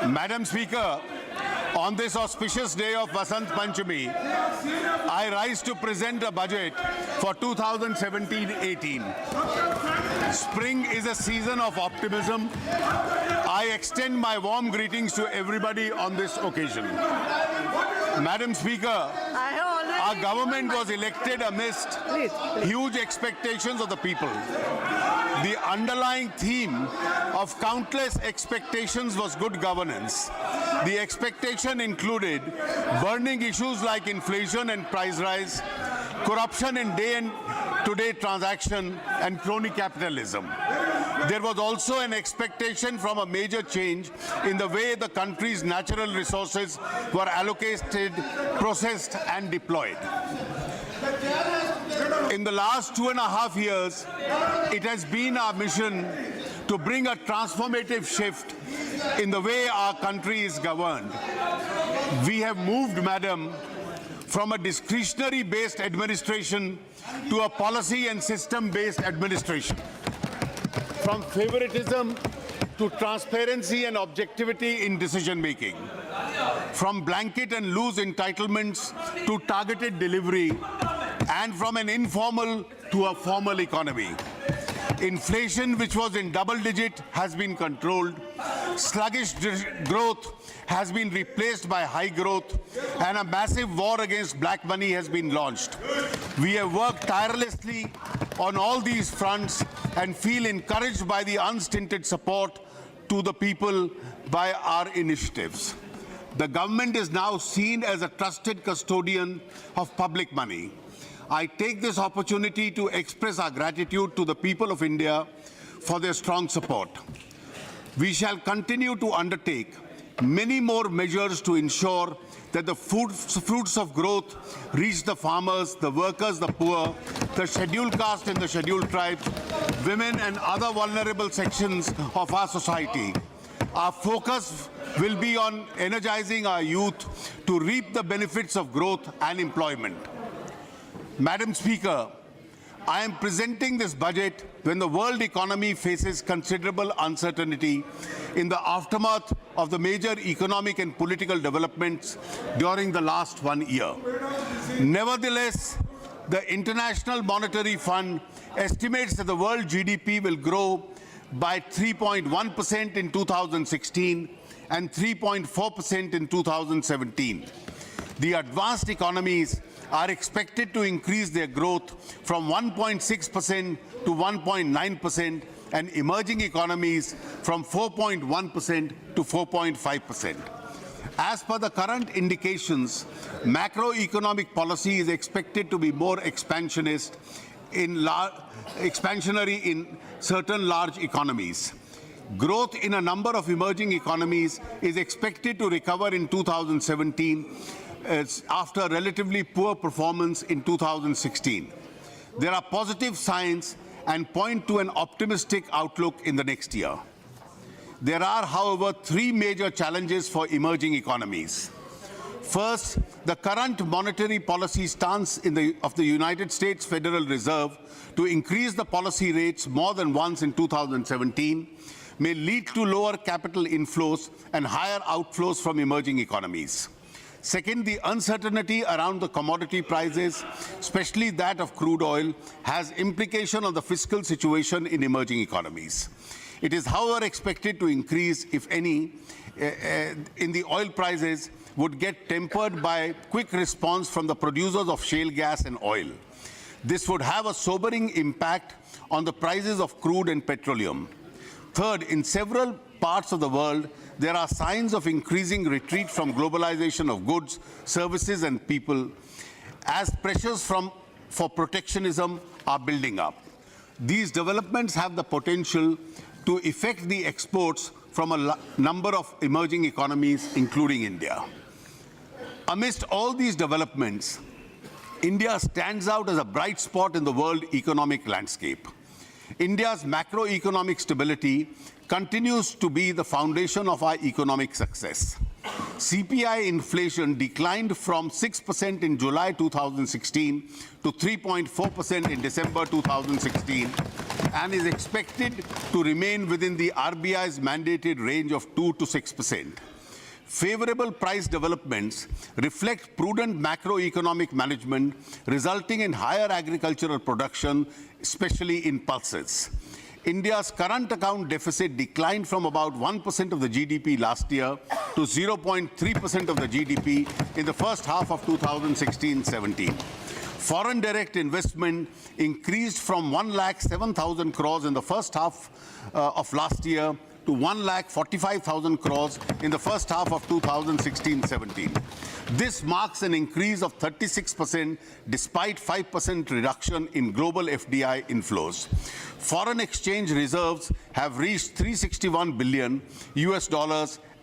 Madam Speaker, on this auspicious day of Vasant Panchami, I rise to present a budget for 2017-18. Spring is a season of optimism. I extend my warm greetings to everybody on this occasion. Madam Speaker, our government was elected amidst huge expectations of the people. The underlying theme of countless expectations was good governance. The expectation included burning issues like inflation and price rise, corruption in day-to-day transaction, and crony capitalism. There was also an expectation from a major change in the way the country's natural resources were allocated, processed, and deployed. In the last 2.5 years, it has been our mission to bring a transformative shift in the way our country is governed. We have moved, Madam, from a discretionary-based administration to a policy and system-based administration. From favoritism to transparency and objectivity in decision-making. From blanket and loose entitlements to targeted delivery, and from an informal to a formal economy. Inflation, which was in double digit, has been controlled. Sluggish growth has been replaced by high growth, and a massive war against black money has been launched. We have worked tirelessly on all these fronts and feel encouraged by the unstinted support to the people by our initiatives. The government is now seen as a trusted custodian of public money. I take this opportunity to express our gratitude to the people of India for their strong support. We shall continue to undertake many more measures to ensure that the fruits of growth reach the farmers, the workers, the poor, the scheduled caste and the scheduled tribes, women and other vulnerable sections of our society. Our focus will be on energizing our youth to reap the benefits of growth and employment. Madam Speaker, I am presenting this budget when the world economy faces considerable uncertainty in the aftermath of the major economic and political developments during the last 1 year. Nevertheless, the International Monetary Fund estimates that the world GDP will grow by 3.1% in 2016 and 3.4% in 2017. The advanced economies are expected to increase their growth from 1.6% to 1.9%, and emerging economies from 4.1% to 4.5%. As per the current indications, macroeconomic policy is expected to be more expansionary in certain large economies. Growth in a number of emerging economies is expected to recover in 2017 after relatively poor performance in 2016. There are positive signs and point to an optimistic outlook in the next year. There are, however, three major challenges for emerging economies. First, the current monetary policy stance of the United States Federal Reserve to increase the policy rates more than once in 2017 may lead to lower capital inflows and higher outflows from emerging economies. Second, the uncertainty around the commodity prices, especially that of crude oil, has implication on the fiscal situation in emerging economies. It is, however, expected to increase, if any, in the oil prices would get tempered by quick response from the producers of shale gas and oil. This would have a sobering impact on the prices of crude and petroleum. Third, in several parts of the world, there are signs of increasing retreat from globalization of goods, services, and people as pressures for protectionism are building up. These developments have the potential to affect the exports from a number of emerging economies, including India. Amidst all these developments, India stands out as a bright spot in the world economic landscape. India's macroeconomic stability continues to be the foundation of our economic success. CPI inflation declined from 6% in July 2016 to 3.4% in December 2016 and is expected to remain within the RBI's mandated range of 2 to 6%. Favorable price developments reflect prudent macroeconomic management, resulting in higher agricultural production, especially in pulses. India's current account deficit declined from about 1% of the GDP last year to 0.3% of the GDP in the first half of 2016-17. Foreign direct investment increased from 1,07,000 crores in the first half of last year to 1,45,000 crores in the first half of 2016-17. This marks an increase of 36% despite 5% reduction in global FDI inflows. Foreign exchange reserves have reached $361 billion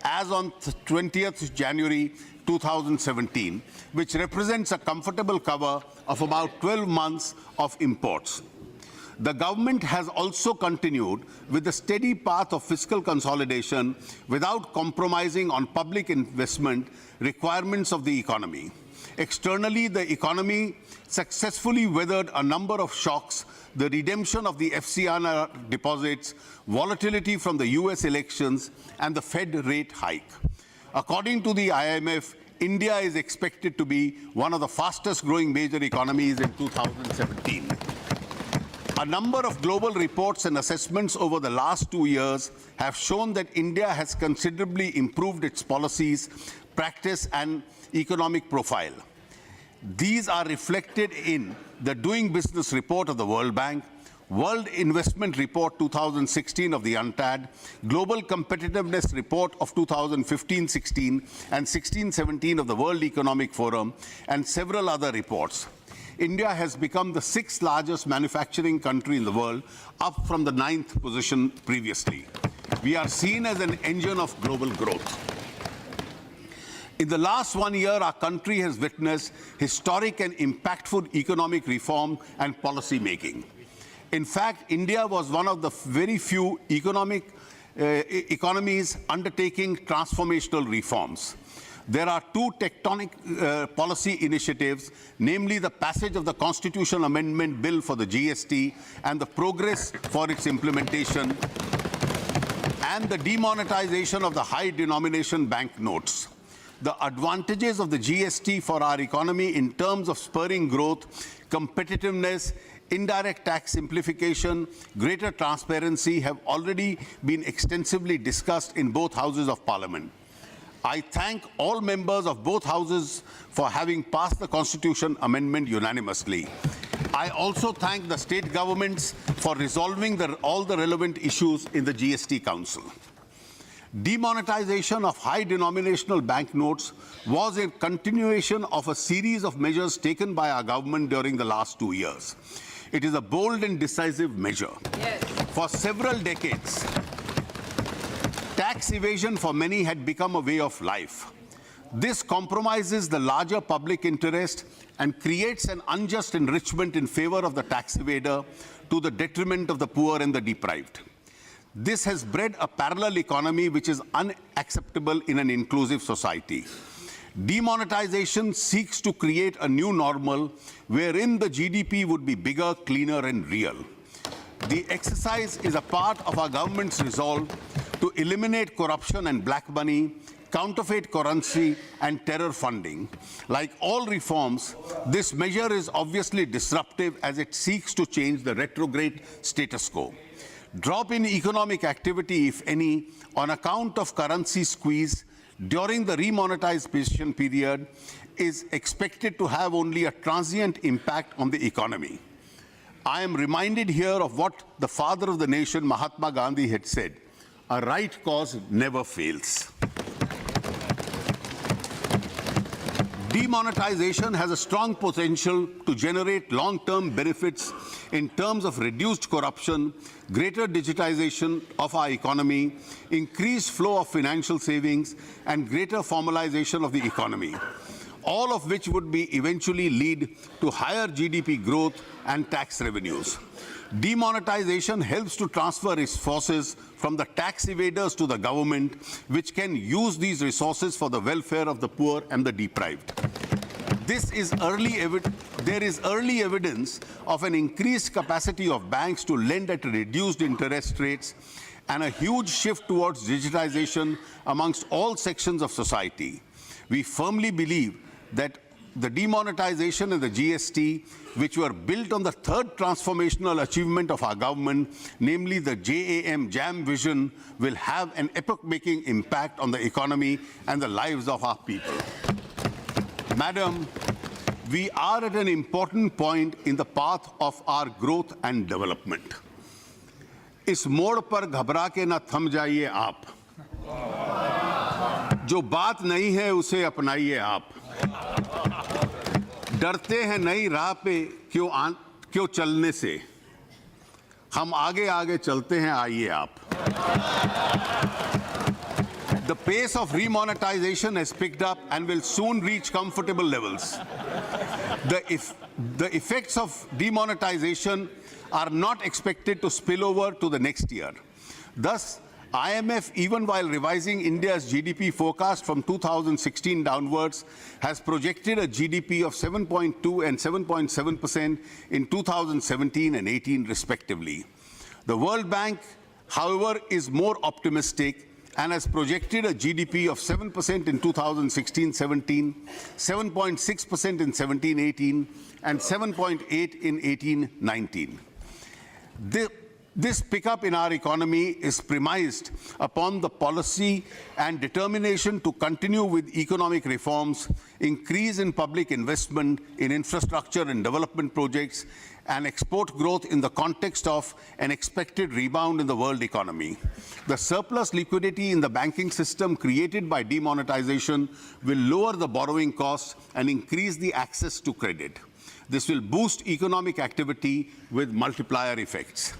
as on 20th January 2017, which represents a comfortable cover of about 12 months of imports. The government has also continued with the steady path of fiscal consolidation without compromising on public investment requirements of the economy. Externally, the economy successfully weathered a number of shocks: the redemption of the FCNR deposits, volatility from the US elections, and the Fed rate hike. According to the IMF, India is expected to be one of the fastest growing major economies in 2017. A number of global reports and assessments over the last 2 years have shown that India has considerably improved its policies, practice, and economic profile. These are reflected in the Doing Business report of the World Bank, World Investment Report 2016 of the UNCTAD, Global Competitiveness Report of 2015-16 and 16-17 of the World Economic Forum, and several other reports. India has become the 6th largest manufacturing country in the world, up from the 9th position previously. We are seen as an engine of global growth. In the last 1 year, our country has witnessed historic and impactful economic reform and policy making. In fact, India was one of the very few economies undertaking transformational reforms. There are two tectonic policy initiatives, namely the passage of the Constitution Amendment Bill for the GST and the progress for its implementation, and the demonetization of the high denomination bank notes. The advantages of the GST for our economy in terms of spurring growth, competitiveness, indirect tax simplification, greater transparency have already been extensively discussed in both houses of Parliament. I thank all members of both houses for having passed the Constitution Amendment unanimously. I also thank the state governments for resolving all the relevant issues in the GST Council. Demonetization of high denominational banknotes was a continuation of a series of measures taken by our government during the last 2 years. It is a bold and decisive measure. Yes. For several decades, tax evasion for many had become a way of life. This compromises the larger public interest and creates an unjust enrichment in favor of the tax evader to the detriment of the poor and the deprived. This has bred a parallel economy which is unacceptable in an inclusive society. Demonetization seeks to create a new normal wherein the GDP would be bigger, cleaner, and real. The exercise is a part of our government's resolve to eliminate corruption and black money, counterfeit currency, and terror funding. Like all reforms, this measure is obviously disruptive as it seeks to change the retrograde status quo. Drop in economic activity, if any, on account of currency squeeze during the remonetization period is expected to have only a transient impact on the economy. I am reminded here of what the father of the nation, Mahatma Gandhi, had said: a right cause never fails. Demonetization has a strong potential to generate long-term benefits in terms of reduced corruption, greater digitization of our economy, increased flow of financial savings, and greater formalization of the economy, all of which would be eventually lead to higher GDP growth and tax revenues. Demonetization helps to transfer resources from the tax evaders to the government, which can use these resources for the welfare of the poor and the deprived. There is early evidence of an increased capacity of banks to lend at reduced interest rates and a huge shift towards digitization amongst all sections of society. We firmly believe that the demonetization and the GST, which were built on the third transformational achievement of our government, namely the JAM vision, will have an epoch-making impact on the economy and the lives of our people. Madam, we are at an important point in the path of our growth and development. इस मोड़ पर घबरा के ना थम जाइए आप, जो बात नहीं है उसे अपनाइए आप, डरते हैं नई राह पे क्यों चलने से, हम आगे आगे चलते हैं आइए आप. The pace of remonetization has picked up and will soon reach comfortable levels. The effects of demonetization are not expected to spill over to the next year. Thus, IMF, even while revising India's GDP forecast from 2016 downwards, has projected a GDP of 7.2 and 7.7% in 2017 and 18 respectively. The World Bank, however, is more optimistic and has projected a GDP of 7% in 2016-17, 7.6% in 17-18, and 7.8 in 18-19. This pickup in our economy is premised upon the policy and determination to continue with economic reforms, increase in public investment in infrastructure and development projects, and export growth in the context of an expected rebound in the world economy. The surplus liquidity in the banking system created by demonetization will lower the borrowing costs and increase the access to credit. This will boost economic activity with multiplier effects.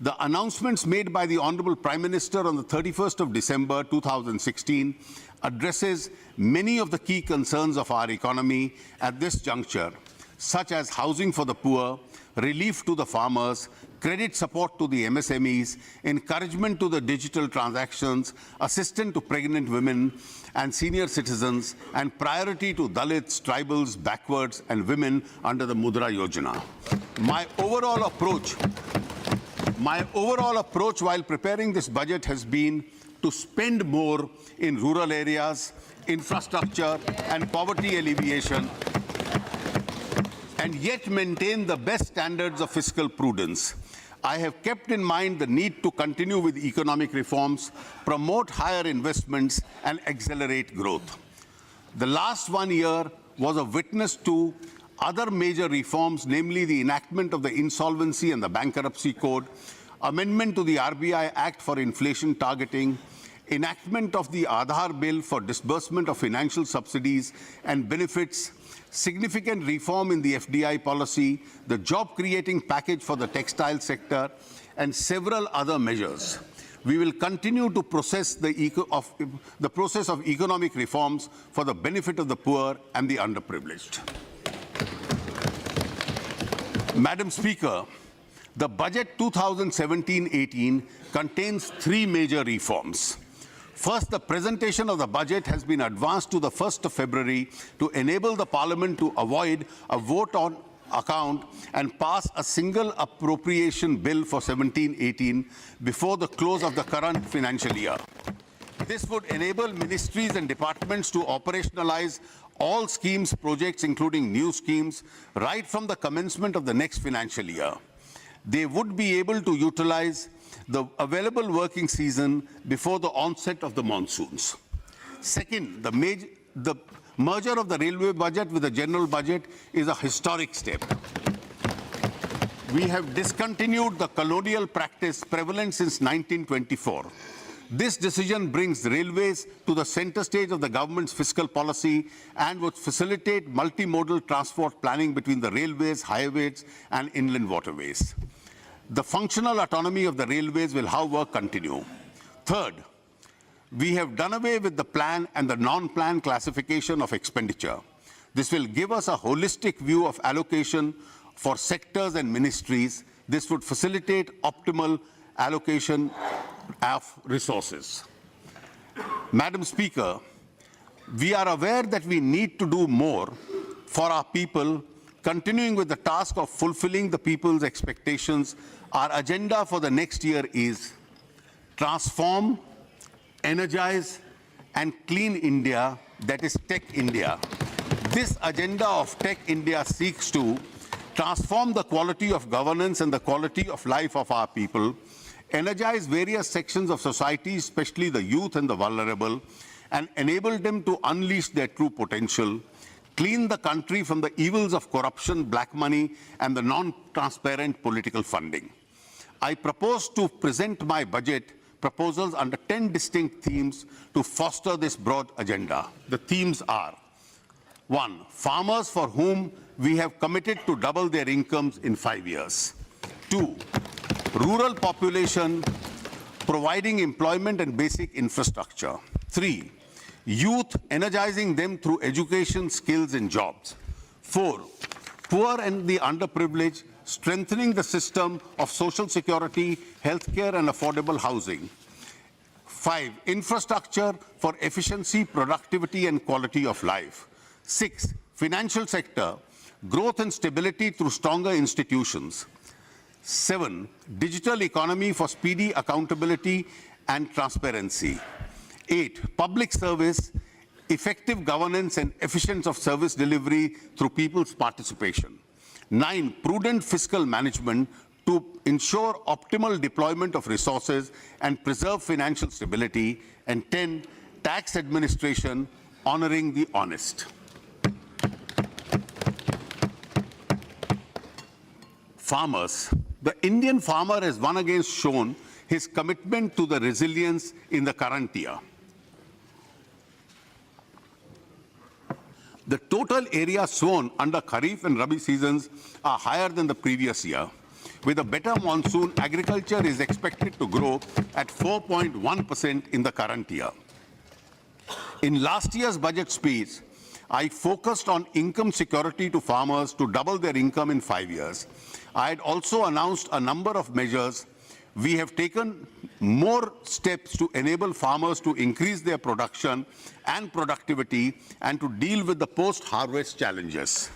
The announcements made by the Honorable Prime Minister on the 31st of December 2016 addresses many of the key concerns of our economy at this juncture, such as housing for the poor, relief to the farmers, credit support to the MSMEs, encouragement to the digital transactions, assistance to pregnant women and senior citizens, and priority to Dalits, tribals, backwards, and women under the Mudra Yojana. My overall approach while preparing this budget has been to spend more in rural areas, infrastructure, and poverty alleviation, and yet maintain the best standards of fiscal prudence. I have kept in mind the need to continue with economic reforms, promote higher investments, and accelerate growth. The last 1 year was a witness to other major reforms, namely the enactment of the Insolvency and the Bankruptcy Code, amendment to the RBI Act for inflation targeting, enactment of the Aadhaar Bill for disbursement of financial subsidies and benefits, significant reform in the FDI policy, the job-creating package for the textile sector, and several other measures. We will continue to process the process of economic reforms for the benefit of the poor and the underprivileged. Madam Speaker, the budget 2017-18 contains 3 major reforms. First, the presentation of the budget has been advanced to the 1st of February to enable the Parliament to avoid a vote on account and pass a single appropriation bill for 17-18 before the close of the current financial year. This would enable ministries and departments to operationalize all schemes, projects, including new schemes, right from the commencement of the next financial year. They would be able to utilize the available working season before the onset of the monsoons. Second, the merger of the railway budget with the general budget is a historic step. We have discontinued the colonial practice prevalent since 1924. This decision brings railways to the center stage of the government's fiscal policy and would facilitate multimodal transport planning between the railways, highways, and inland waterways. The functional autonomy of the railways will, however, continue. Third, we have done away with the plan and the non-plan classification of expenditure. This will give us a holistic view of allocation for sectors and ministries. This would facilitate optimal allocation of resources. Madam Speaker, we are aware that we need to do more for our people. Continuing with the task of fulfilling the people's expectations, our agenda for the next year is transform, energize, and clean India, that is Tech India. This agenda of Tech India seeks to transform the quality of governance and the quality of life of our people, energize various sections of society, especially the youth and the vulnerable, and enable them to unleash their true potential, clean the country from the evils of corruption, black money, and the non-transparent political funding. I propose to present my budget proposals under 10 distinct themes to foster this broad agenda. The themes are: 1. Farmers for whom we have committed to double their incomes in 5 years. 2. Rural population, providing employment and basic infrastructure. 3. Youth, energizing them through education, skills, and jobs. 4. Poor and the underprivileged, strengthening the system of social security, healthcare, and affordable housing. 5. Infrastructure for efficiency, productivity, and quality of life. 6. Financial sector, growth and stability through stronger institutions. 7. Digital economy for speedy accountability and transparency. 8. Public service, effective governance and efficiency of service delivery through people's participation. 9. Prudent fiscal management to ensure optimal deployment of resources and preserve financial stability. And 10. Tax administration, honoring the honest. Farmers. The Indian farmer has once again shown his commitment to the resilience in the current year. The total area sown under Kharif and Rabi seasons are higher than the previous year. With a better monsoon, agriculture is expected to grow at 4.1% in the current year. In last year's budget speech, I focused on income security to farmers to double their income in 5 years. I had also announced a number of measures. We have taken more steps to enable farmers to increase their production and productivity and to deal with the post-harvest challenges.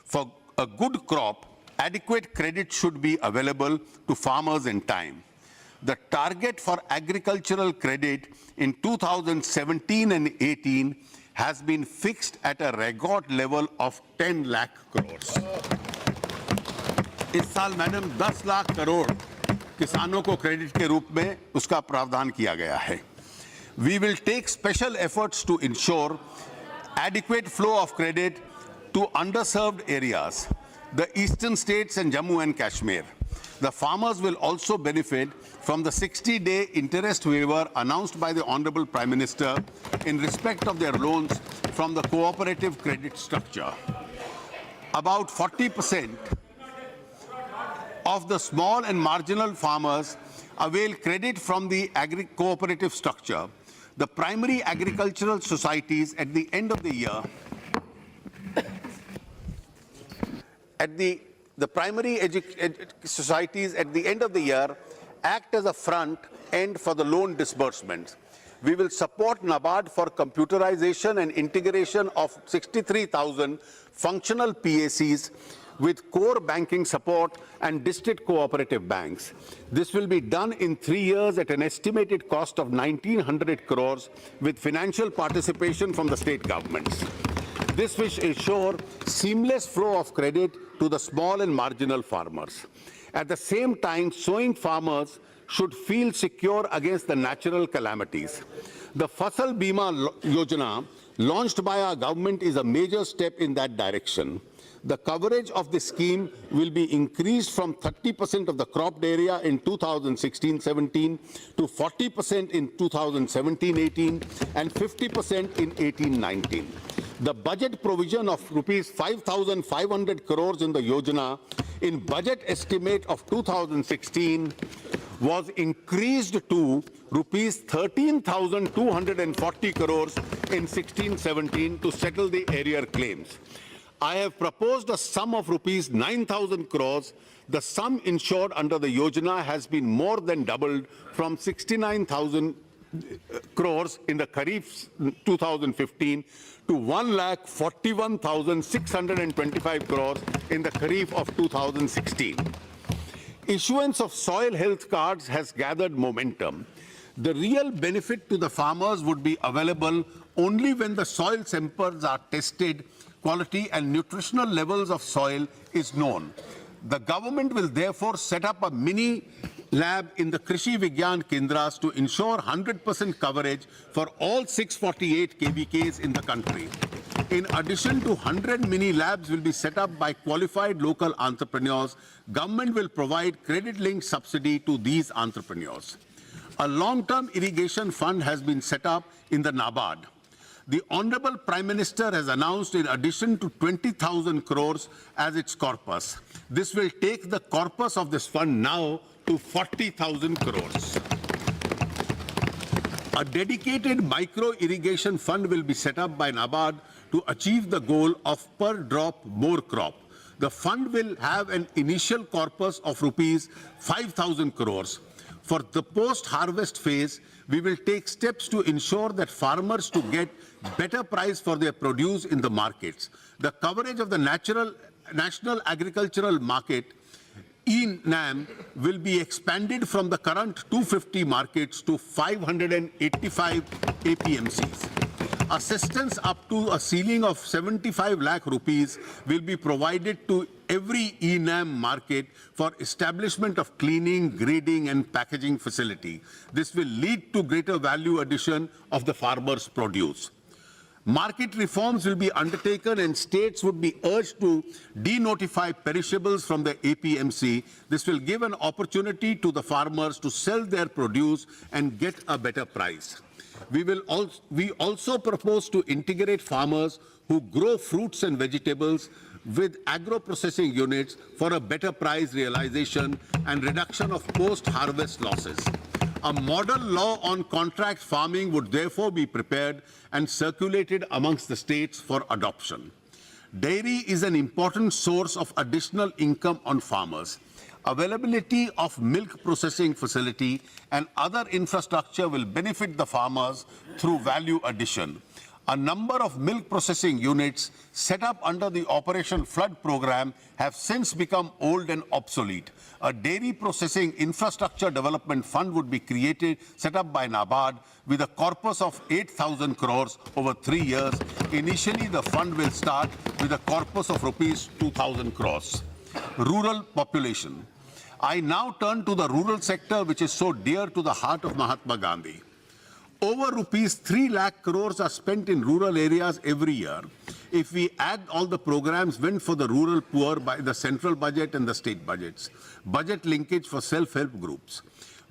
For a good crop, adequate credit should be available to farmers in time. The target for agricultural credit in 2017 and 18 has been fixed at a record level of 10 lakh crores. इस साल madam 10 lakh crore किसानों को credit के रूप में उसका प्रावधान किया गया है. We will take special efforts to ensure adequate flow of credit to underserved areas, the eastern states and Jammu and Kashmir. The farmers will also benefit from the 60-day interest waiver announced by the Honorable Prime Minister in respect of their loans from the cooperative credit structure. About 40% of the small and marginal farmers avail credit from the cooperative structure. The primary agricultural societies at the end of the year, the primary societies at the end of the year act as a front end for the loan disbursements. We will support NABARD for computerization and integration of 63,000 functional PACs with core banking support and district cooperative banks. This will be done in 3 years at an estimated cost of 1,900 crores with financial participation from the state governments. This will ensure seamless flow of credit to the small and marginal farmers. At the same time, sowing farmers should feel secure against the natural calamities. The Fasal Bima Yojana launched by our government is a major step in that direction. The coverage of the scheme will be increased from 30% of the cropped area in 2016-17 to 40% in 2017-18 and 50% in 18-19. The budget provision of rupees 5,500 crores in the Yojana in budget estimate of 2016 was increased to rupees 13,240 crores in 16-17 to settle the arrear claims. I have proposed a sum of rupees 9,000 crores. The sum insured under the Yojana has been more than doubled from 69,000 crores in the Kharif 2015 to 1,41,625 crores in the Kharif of 2016. Issuance of soil health cards has gathered momentum. The real benefit to the farmers would be available only when the soil samples are tested, quality and nutritional levels of soil is known. The government will therefore set up a mini lab in the Krishi Vigyan Kendras to ensure 100% coverage for all 648 KVKs in the country. In addition to 100 mini labs will be set up by qualified local entrepreneurs, government will provide credit-linked subsidy to these entrepreneurs. A long-term irrigation fund has been set up in the NABARD. The Honorable Prime Minister has announced in addition to 20,000 crores as its corpus. This will take the corpus of this fund now to 40,000 crores. A dedicated micro-irrigation fund will be set up by NABARD to achieve the goal of per drop more crop. The fund will have an initial corpus of rupees 5,000 crores. For the post-harvest phase, we will take steps to ensure that farmers to get better price for their produce in the markets. The coverage of the National Agricultural Market (NAM) will be expanded from the current 250 markets to 585 APMCs. Assistance up to a ceiling of 75 lakh rupees will be provided to every NAM market for establishment of cleaning, grading and packaging facility. This will lead to greater value addition of the farmers' produce. Market reforms will be undertaken and states would be urged to denotify perishables from the APMC. This will give an opportunity to the farmers to sell their produce and get a better price. We also propose to integrate farmers who grow fruits and vegetables with agro-processing units for a better price realization and reduction of post-harvest losses. A model law on contract farming would therefore be prepared and circulated amongst the states for adoption. Dairy is an important source of additional income on farmers. Availability of milk processing facility and other infrastructure will benefit the farmers through value addition. A number of milk processing units set up under the Operation Flood program have since become old and obsolete. A dairy processing infrastructure development fund would be set up by NABARD with a corpus of 8,000 crores over 3 years. Initially, the fund will start with a corpus of rupees 2,000 crores. Rural population. I now turn to the rural sector, which is so dear to the heart of Mahatma Gandhi. Over rupees 3 lakh crores are spent in rural areas every year. If we add all the programs meant for the rural poor by the central budget and the state budgets, budget linkage for self-help groups.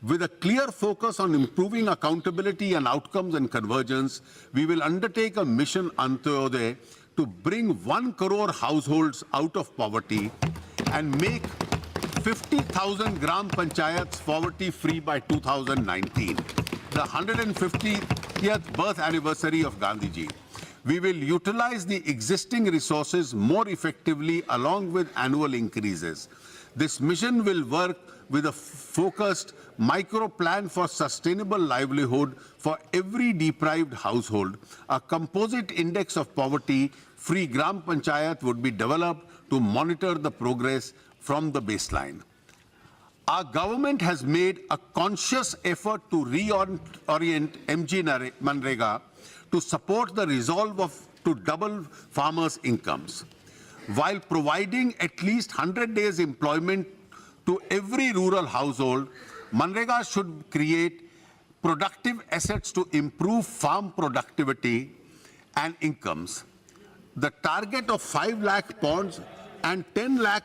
With a clear focus on improving accountability and outcomes and convergence, we will undertake a mission Antyodaya to bring 1 crore households out of poverty and make 50,000 gram panchayats poverty-free by 2019. The 150th birth anniversary of Gandhiji. We will utilize the existing resources more effectively along with annual increases. This mission will work with a focused micro plan for sustainable livelihood for every deprived household. A composite index of poverty-free gram panchayat would be developed to monitor the progress from the baseline. Our government has made a conscious effort to reorient MG Manrega to support the resolve to double farmers' incomes. While providing at least 100 days employment to every rural household, Manrega should create productive assets to improve farm productivity and incomes. The target of 5 lakh ponds and 10 lakh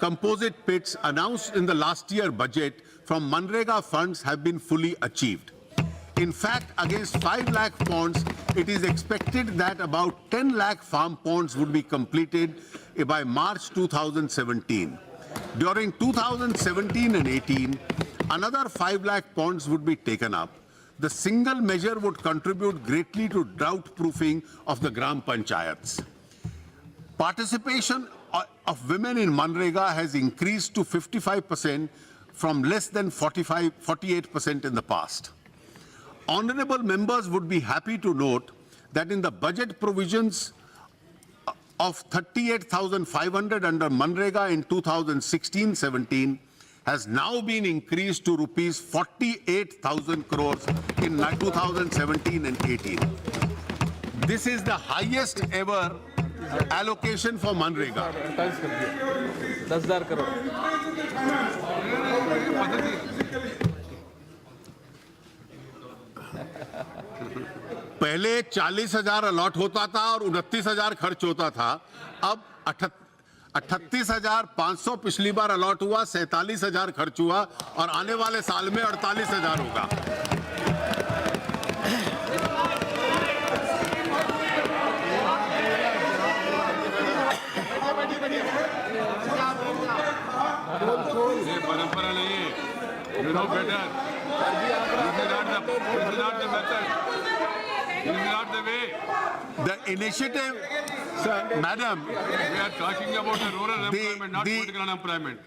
composite pits announced in the last year budget from Manrega funds have been fully achieved. In fact, against 5 lakh ponds, it is expected that about 10 lakh farm ponds would be completed by March 2017. During 2017 and 18, another 5 lakh ponds would be taken up. The single measure would contribute greatly to drought proofing of the Gram Panchayats. Participation of women in Manrega has increased to 55% from less than 48% in the past. Honorable members would be happy to note that in the budget provisions of 38,500 under Manrega in 2016-17, has now been increased to rupees 48,000 crores in 2017 and 18. This is the highest ever allocation for Manrega. 10,000 crore. पहले 40,000 allot होता था और 29,000 खर्च होता था। अब 38,500 पिछली बार allot हुआ, 47,000 खर्च हुआ और आने वाले साल में 48,000 होगा। ये परंपरा नहीं है। You know better. This is not the method. This is not the way. The initiative, sir, madam, We are talking about the rural employment, not the- political unemployment.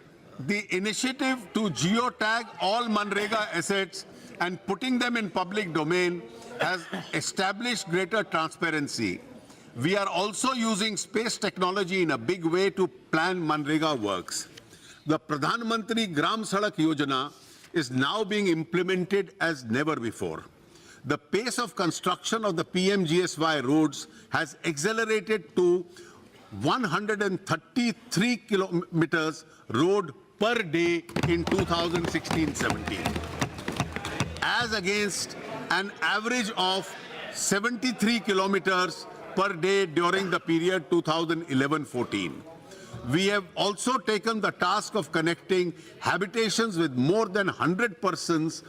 the initiative to geotag all Manrega assets and putting them in public domain has established greater transparency. We are also using space technology in a big way to plan Manrega works. The Pradhan Mantri Gram Sadak Yojana is now being implemented as never before. The pace of construction of the PMGSY roads has accelerated to 133 kilometers road per day in 2016-17, as against an average of 73 kilometers per day during the period 2011-14. We have also taken the task of connecting habitations with more than 100 persons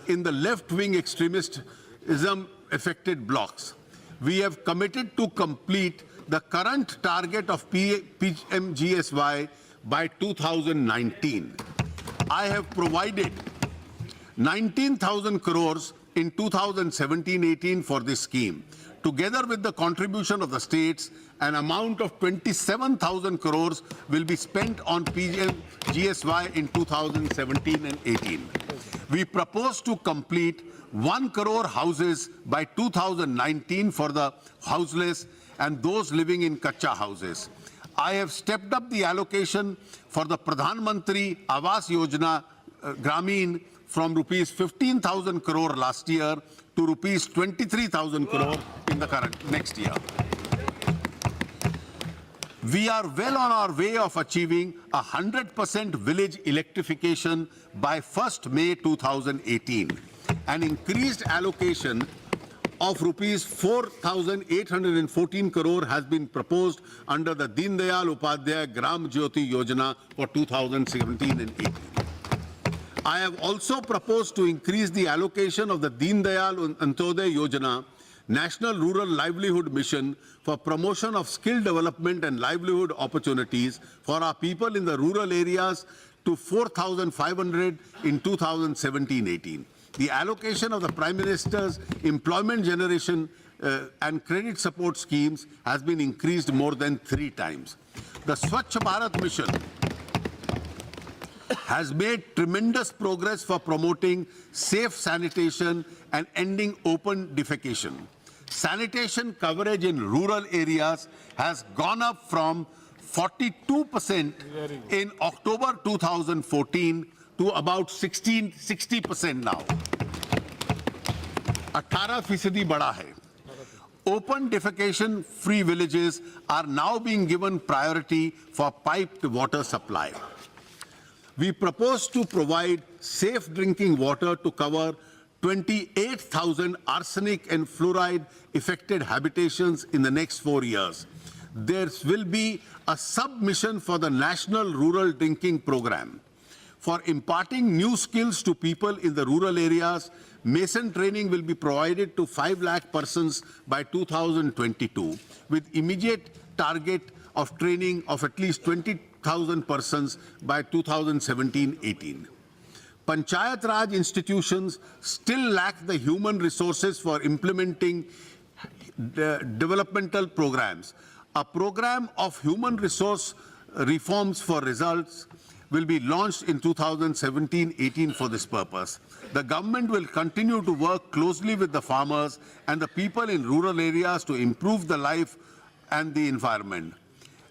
in the left-wing extremism affected blocks. We have committed to complete the current target of PMGSY by 2019. I have provided 19,000 crores in 2017-18 for this scheme. Together with the contribution of the states, an amount of 27,000 crores will be spent on PMGSY in 2017 and 18. We propose to complete 1 crore houses by 2019 for the houseless and those living in Kacha houses. I have stepped up the allocation for the Pradhan Mantri Awas Yojana Gramin from rupees 15,000 crore last year to rupees 23,000 crore in the next year. We are well on our way of achieving 100% village electrification by 1st May 2018. An increased allocation of rupees 4,814 crore has been proposed under the Deen Dayal Upadhyay Gram Jyoti Yojana for 2017 and 18. I have also proposed to increase the allocation of the Deen Dayal Antyodaya Yojana National Rural Livelihood Mission for promotion of skill development and livelihood opportunities for our people in the rural areas to 4,500 in 2017-18. The allocation of the Prime Minister's employment generation and credit support schemes has been increased more than 3 times. The Swachh Bharat Mission has made tremendous progress for promoting safe sanitation and ending open defecation. Sanitation coverage in rural areas has gone up from 42% in October 2014 to about 60% now. 18% बढ़ा है. Open defecation free villages are now being given priority for piped water supply. We propose to provide safe drinking water to cover 28,000 arsenic and fluoride affected habitations in the next 4 years. There will be a sub-mission for the National Rural Drinking Program. For imparting new skills to people in the rural areas, mason training will be provided to 5 lakh persons by 2022, with immediate target of training of at least 20,000 persons by 2017-18. Panchayat Raj institutions still lack the human resources for implementing developmental programs. A program of human resource reforms for results will be launched in 2017-18 for this purpose. The government will continue to work closely with the farmers and the people in rural areas to improve the life and the environment.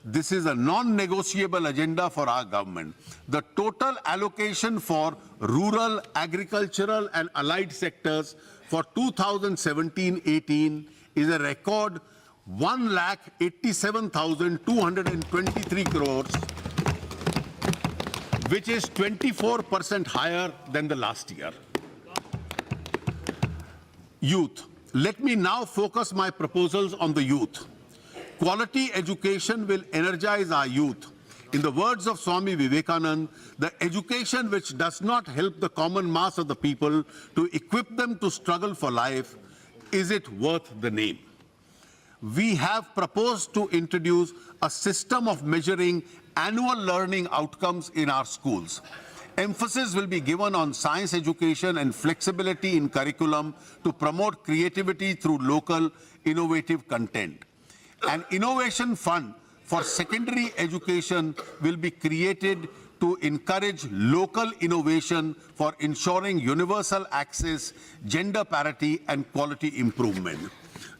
This is a non-negotiable agenda for our government. The total allocation for rural, agricultural and allied sectors for 2017-18 is a record 1,87,223 crores, which is 24% higher than the last year. Youth. Let me now focus my proposals on the youth. Quality education will energize our youth. In the words of Swami Vivekananda, the education which does not help the common mass of the people to equip them to struggle for life, is it worth the name? We have proposed to introduce a system of measuring annual learning outcomes in our schools. Emphasis will be given on science education and flexibility in curriculum to promote creativity through local innovative content. An innovation fund for secondary education will be created to encourage local innovation for ensuring universal access, gender parity, and quality improvement.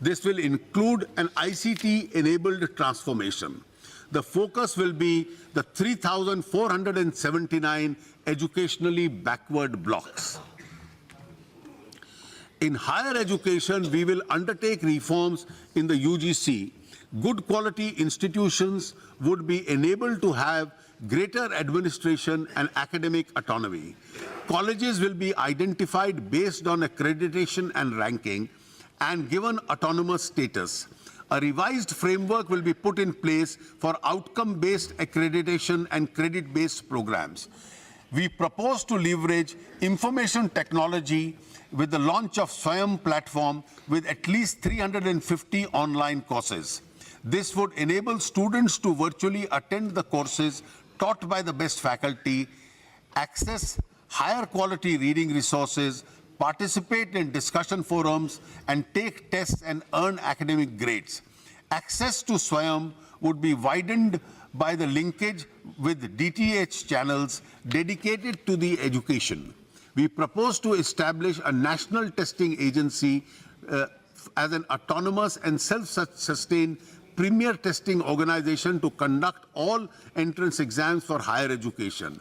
This will include an ICT-enabled transformation. The focus will be the 3,479 educationally backward blocks. In higher education, we will undertake reforms in the UGC. Good quality institutions would be enabled to have greater administration and academic autonomy. Colleges will be identified based on accreditation and ranking and given autonomous status. A revised framework will be put in place for outcome-based accreditation and credit-based programs. We propose to leverage information technology with the launch of Swayam platform with at least 350 online courses. This would enable students to virtually attend the courses taught by the best faculty, access higher quality reading resources, participate in discussion forums, and take tests and earn academic grades. Access to Swayam would be widened by the linkage with DTH channels dedicated to the education. We propose to establish a national testing agency as an autonomous and self-sustained premier testing organization to conduct all entrance exams for higher education.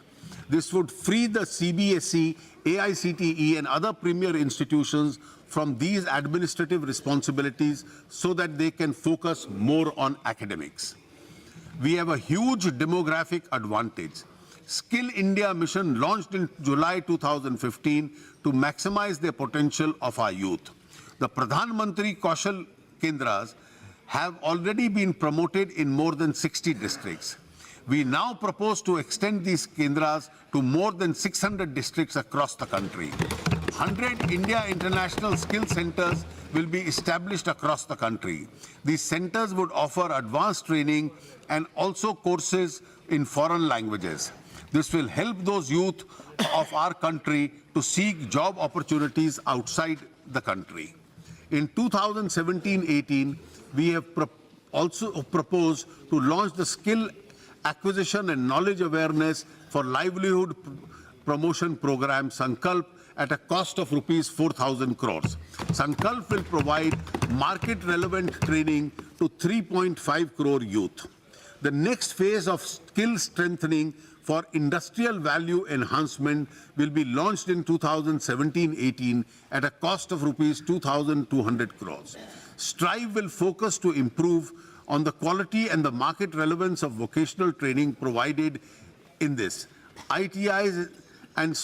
This would free the CBSE, AICTE and other premier institutions from these administrative responsibilities so that they can focus more on academics. We have a huge demographic advantage. Skill India mission launched in July 2015 to maximize the potential of our youth. The Pradhan Mantri Kaushal Kendras have already been promoted in more than 60 districts. We now propose to extend these Kendras to more than 600 districts across the country. 100 India International Skill Centers will be established across the country. These centers would offer advanced training and also courses in foreign languages. This will help those youth of our country to seek job opportunities outside the country. In 2017-18, we have also proposed to launch the skill acquisition and knowledge awareness for livelihood promotion program Sankalp at a cost of rupees 4,000 crores. Sankalp will provide market relevant training to 3.5 crore youth. The next phase of skill strengthening for industrial value enhancement will be launched in 2017-18 at a cost of rupees 2,200 crores. Strive will focus to improve on the quality and the market relevance of vocational training provided in this. ITIs and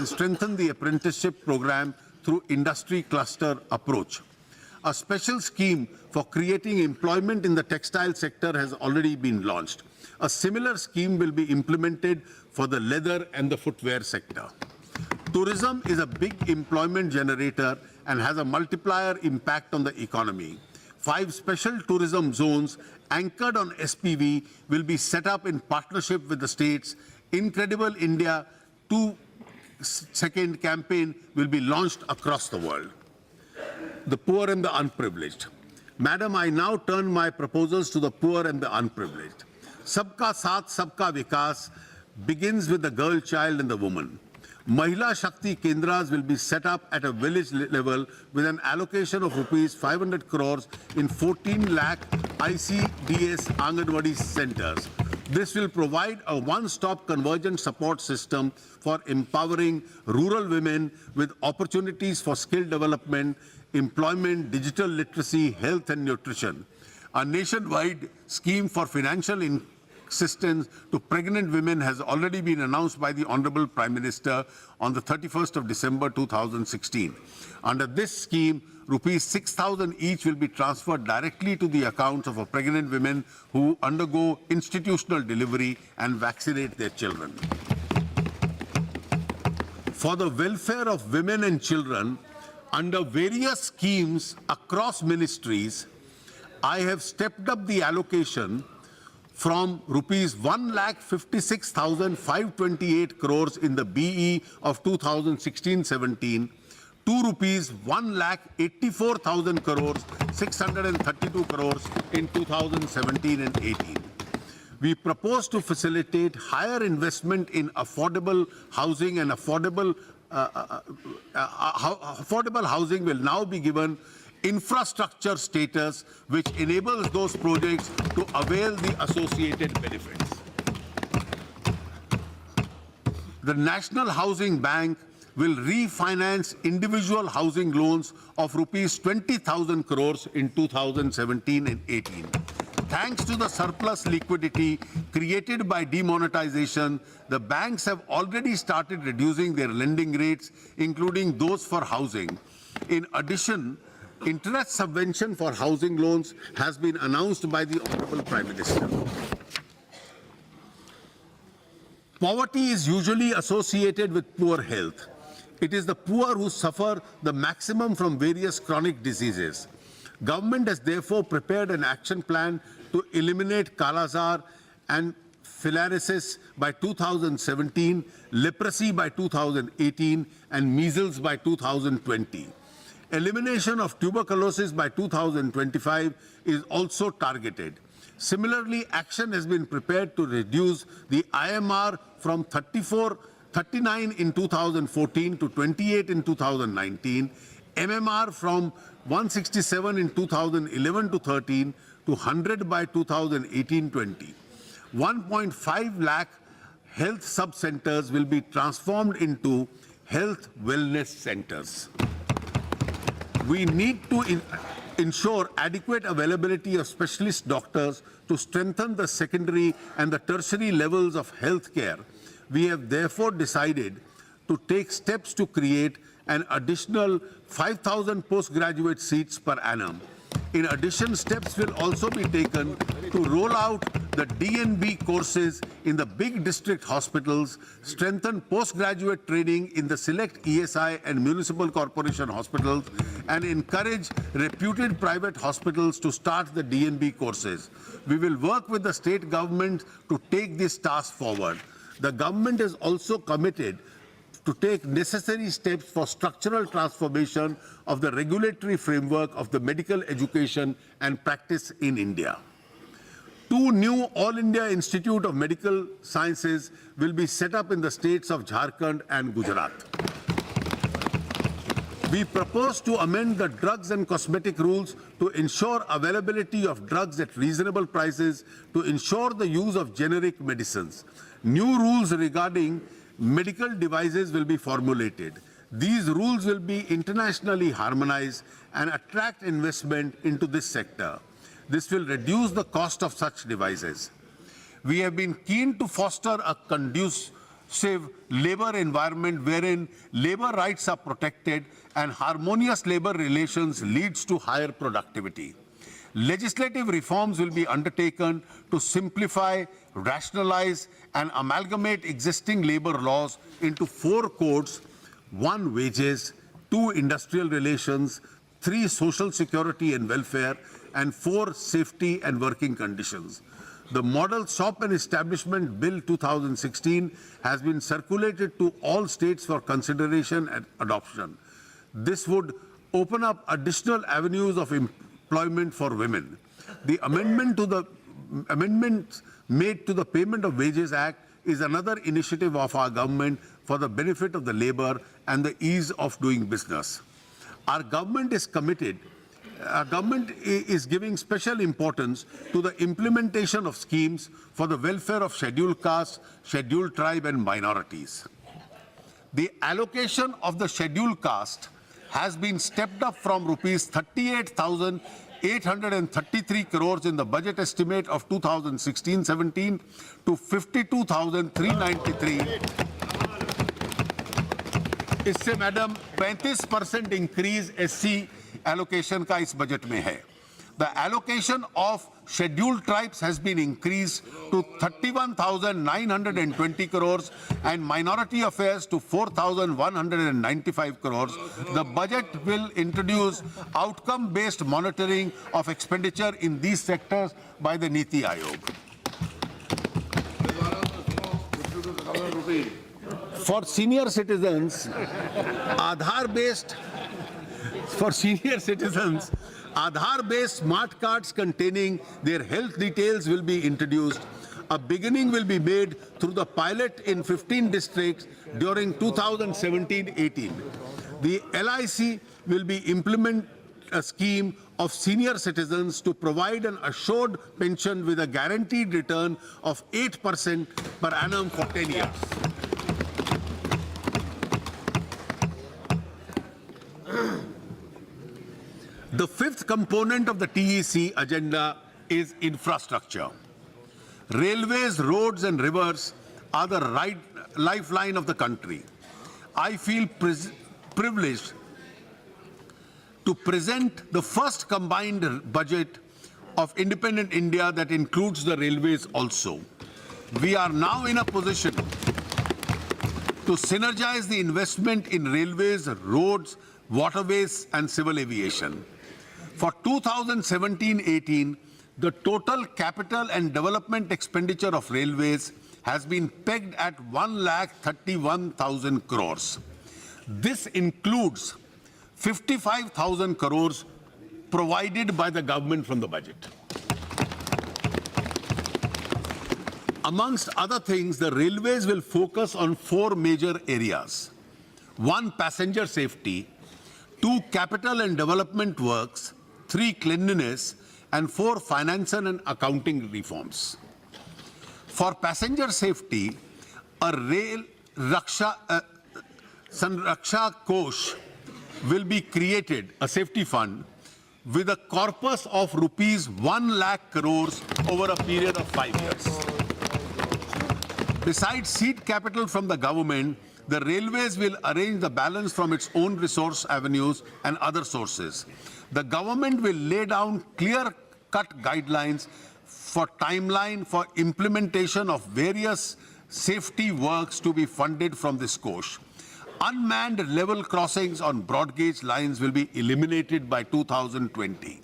strengthen the apprenticeship program through industry cluster approach. A special scheme for creating employment in the textile sector has already been launched. A similar scheme will be implemented for the leather and the footwear sector. Tourism is a big employment generator and has a multiplier impact on the economy. 5 special tourism zones anchored on SPV will be set up in partnership with the states. Incredible India 2nd campaign will be launched across the world. The poor and the unprivileged. Madam, I now turn my proposals to the poor and the unprivileged. Sabka Saath, Sabka Vikas begins with the girl child and the woman. Mahila Shakti Kendras will be set up at a village level with an allocation of rupees 500 crores in 14 lakh ICDS Anganwadi centers. This will provide a one-stop convergent support system for empowering rural women with opportunities for skill development, employment, digital literacy, health and nutrition. A nationwide scheme for financial assistance to pregnant women has already been announced by the Honorable Prime Minister on the 31st of December 2016. Under this scheme, rupees 6,000 each will be transferred directly to the accounts of pregnant women who undergo institutional delivery and vaccinate their children. For the welfare of women and children, under various schemes across ministries, I have stepped up the allocation from rupees 1,56,528 crores in the BE of 2016-17 to rupees 1,84,000 crores, 632 crores in 2017 and 18. We propose to facilitate higher investment in affordable housing, and affordable housing will now be given infrastructure status, which enables those projects to avail the associated benefits. The National Housing Bank will refinance individual housing loans of rupees 20,000 crores in 2017 and 18. Thanks to the surplus liquidity created by demonetization, the banks have already started reducing their lending rates, including those for housing. In addition, interest subvention for housing loans has been announced by the Honorable Prime Minister. Poverty is usually associated with poor health. It is the poor who suffer the maximum from various chronic diseases. Government has therefore prepared an action plan to eliminate Kala Azar and filariasis by 2017, leprosy by 2018, and measles by 2020. Elimination of tuberculosis by 2025 is also targeted. Similarly, action has been prepared to reduce the IMR from 39 in 2014 to 28 in 2019, MMR from 167 in 2011 to 13 to 100 by 2018-20. 1.5 lakh health sub-centers will be transformed into health wellness centers. We need to ensure adequate availability of specialist doctors to strengthen the secondary and the tertiary levels of health care. We have therefore decided to take steps to create an additional 5,000 postgraduate seats per annum. In addition, steps will also be taken to roll out the DNB courses in the big district hospitals, strengthen postgraduate training in the select ESI and municipal corporation hospitals, and encourage reputed private hospitals to start the DNB courses. We will work with the state government to take this task forward. The government is also committed to take necessary steps for structural transformation of the regulatory framework of the medical education and practice in India. 2 new All India Institute of Medical Sciences will be set up in the states of Jharkhand and Gujarat. We propose to amend the drugs and cosmetic rules to ensure availability of drugs at reasonable prices, to ensure the use of generic medicines. New rules regarding medical devices will be formulated. These rules will be internationally harmonized and attract investment into this sector. This will reduce the cost of such devices. We have been keen to foster a conducive labor environment wherein labor rights are protected and harmonious labor relations leads to higher productivity. Legislative reforms will be undertaken to simplify, rationalize, and amalgamate existing labor laws into 4 codes: 1 wages, 2 industrial relations, 3 social security and welfare, and 4 safety and working conditions. The Model Shop and Establishment Bill 2016 has been circulated to all states for consideration and adoption. This would open up additional avenues of employment for women. The amendments made to the Payment of Wages Act is another initiative of our government for the benefit of the labor and the ease of doing business. Our government is committed. Our government is giving special importance to the implementation of schemes for the welfare of scheduled castes, scheduled tribe and minorities. The allocation of the scheduled caste has been stepped up from rupees 38,833 crores in the budget estimate of 2016-17 to 52,393. इससे madam 35% increase SC allocation का इस budget में है. The allocation of scheduled tribes has been increased to 31,920 crores and minority affairs to 4,195 crores. The budget will introduce outcome-based monitoring of expenditure in these sectors by the Niti Aayog. For senior citizens, Aadhaar-based smart cards containing their health details will be introduced. A beginning will be made through the pilot in 15 districts during 2017-18. The LIC will be implement a scheme of senior citizens to provide an assured pension with a guaranteed return of 8% per annum for 10 years. The fifth component of the TEC agenda is infrastructure. Railways, roads and rivers are the lifeline of the country. I feel privileged to present the first combined budget of independent India that includes the railways also. We are now in a position to synergize the investment in railways, roads, waterways and civil aviation. For 2017-18, the total capital and development expenditure of railways has been pegged at 1,31,000 crores. This includes 55,000 crores provided by the government from the budget. Amongst other things, the railways will focus on 4 major areas. 1, passenger safety. 2, capital and development works. 3, cleanliness. And 4, finance and accounting reforms. For passenger safety, a rail Sanraksha Kosh will be created, a safety fund, with a corpus of rupees 1 lakh crores over a period of 5 years. Besides seed capital from the government, the railways will arrange the balance from its own resource avenues and other sources. The government will lay down clear-cut guidelines for timeline for implementation of various safety works to be funded from this course. Unmanned level crossings on broad gauge lines will be eliminated by 2020.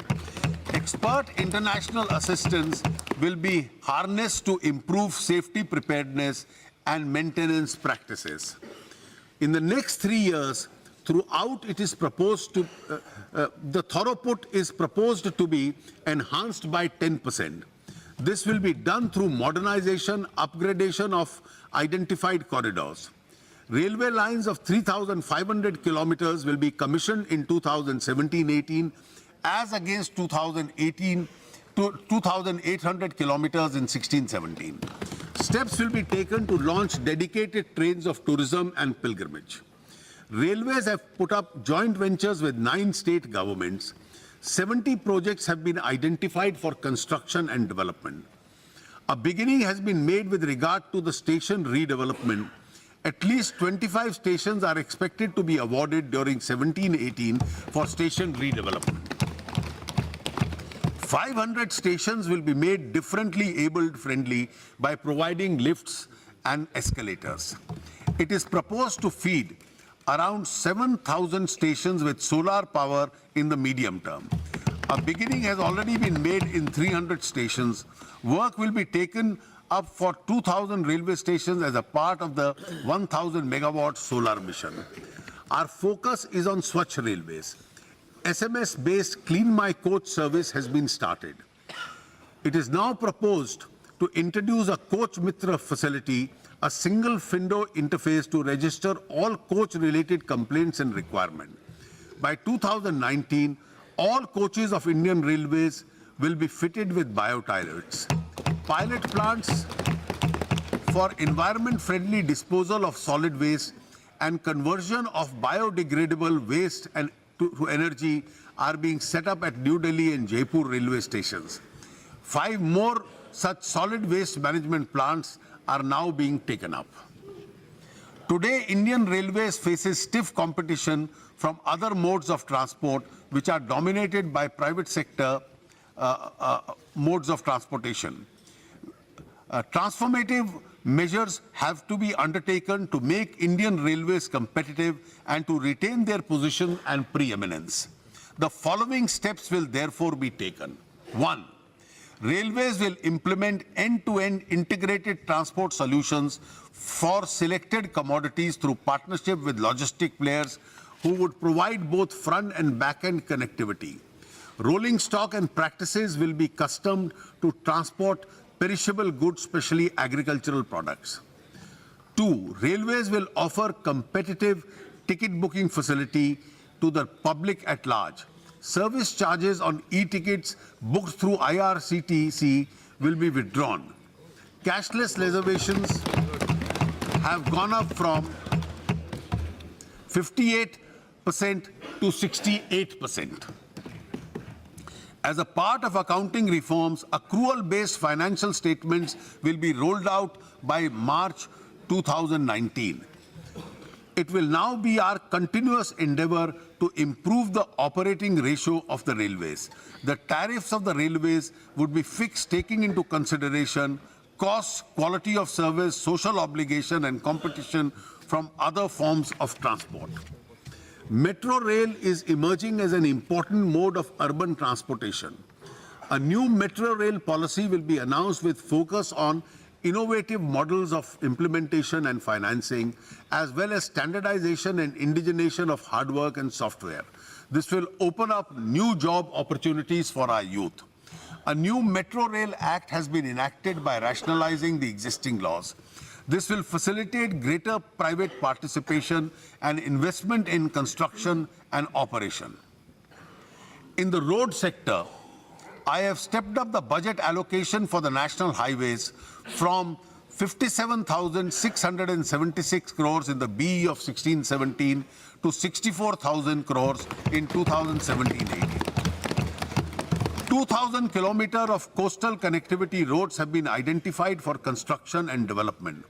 Expert international assistance will be harnessed to improve safety preparedness and maintenance practices. In the next 3 years, throughout it is proposed to, the throughput is proposed to be enhanced by 10%. This will be done through modernization, upgradation of identified corridors. Railway lines of 3,500 kilometers will be commissioned in 2017-18 as against 2,800 kilometers in 16-17. Steps will be taken to launch dedicated trains of tourism and pilgrimage. Railways have put up joint ventures with 9 state governments. 70 projects have been identified for construction and development. A beginning has been made with regard to the station redevelopment. At least 25 stations are expected to be awarded during 17-18 for station redevelopment. 500 stations will be made differently abled-friendly by providing lifts and escalators. It is proposed to feed around 7,000 stations with solar power in the medium term. A beginning has already been made in 300 stations. Work will be taken up for 2,000 railway stations as a part of the 1,000 megawatt solar mission. Our focus is on Swachh Railways. SMS-based Clean My Coach service has been started. It is now proposed to introduce a Coach Mitra facility a single window interface to register all coach-related complaints and requirements. By 2019, all coaches of Indian Railways will be fitted with biotoilets. Pilot plants for environment-friendly disposal of solid waste and conversion of biodegradable waste and to energy are being set up at New Delhi and Jaipur railway stations. 5 more such solid waste management plants are now being taken up. Today, Indian Railways faces stiff competition from other modes of transport which are dominated by private sector modes of transportation. Transformative measures have to be undertaken to make Indian Railways competitive and to retain their position and preeminence. The following steps will therefore be taken. 1. Railways will implement end-to-end integrated transport solutions for selected commodities through partnership with logistic players who would provide both front and back-end connectivity. Rolling stock and practices will be customed to transport perishable goods, especially agricultural products. 2. Railways will offer competitive ticket booking facility to the public at large. Service charges on e-tickets booked through IRCTC will be withdrawn. Cashless reservations have gone up from 58% to 68%. As a part of accounting reforms, accrual-based financial statements will be rolled out by March 2019. It will now be our continuous endeavor to improve the operating ratio of the railways. The tariffs of the railways would be fixed taking into consideration costs, quality of service, social obligation and competition from other forms of transport. Metro rail is emerging as an important mode of urban transportation. A new metro rail policy will be announced with focus on innovative models of implementation and financing, as well as standardization and indigenization of hard work and software. This will open up new job opportunities for our youth. A new Metro Rail Act has been enacted by rationalizing the existing laws. This will facilitate greater private participation and investment in construction and operation. In the road sector, I have stepped up the budget allocation for the national highways from 57,676 crores in the BE of 16-17 to 64,000 crores in 2017-18. 2,000 kilometers of coastal connectivity roads have been identified for construction and development.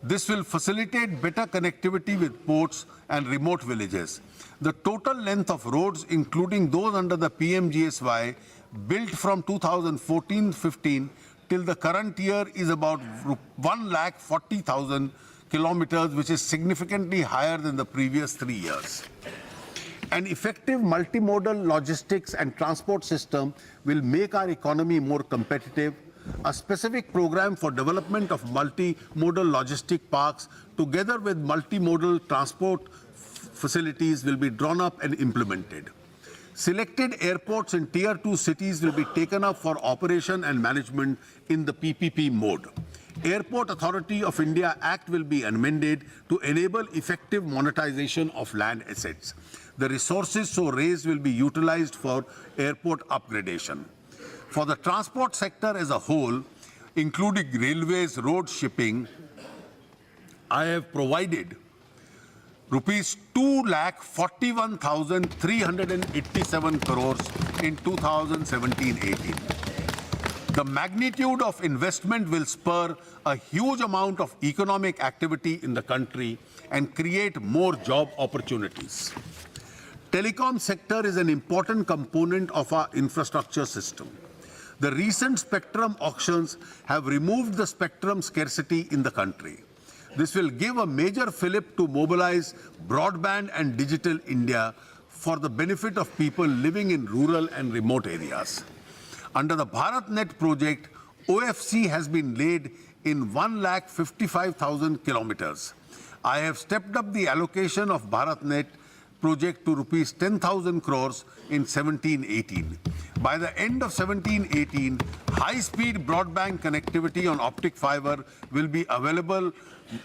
This will facilitate better connectivity with ports and remote villages. The total length of roads, including those under the PMGSY, built from 2014-15 till the current year is about 140,000 kilometers, which is significantly higher than the previous 3 years. An effective multimodal logistics and transport system will make our economy more competitive. A specific program for development of multimodal logistic parks together with multimodal transport facilities will be drawn up and implemented. Selected airports in Tier 2 cities will be taken up for operation and management in the PPP mode. Airport Authority of India Act will be amended to enable effective monetization of land assets. The resources so raised will be utilized for airport upgradation. For the transport sector as a whole, including railways, road, shipping, I have provided Rupees 2,41,387 crores in 2017-18. The magnitude of investment will spur a huge amount of economic activity in the country and create more job opportunities. Telecom sector is an important component of our infrastructure system. The recent spectrum auctions have removed the spectrum scarcity in the country. This will give a major fillip to mobilize broadband and digital India for the benefit of people living in rural and remote areas. Under the BharatNet project, OFC has been laid in 1,55,000 kilometers. I have stepped up the allocation of BharatNet project to rupees 10,000 crores in 17-18. By the end of 17-18, high-speed broadband connectivity on optic fiber will be available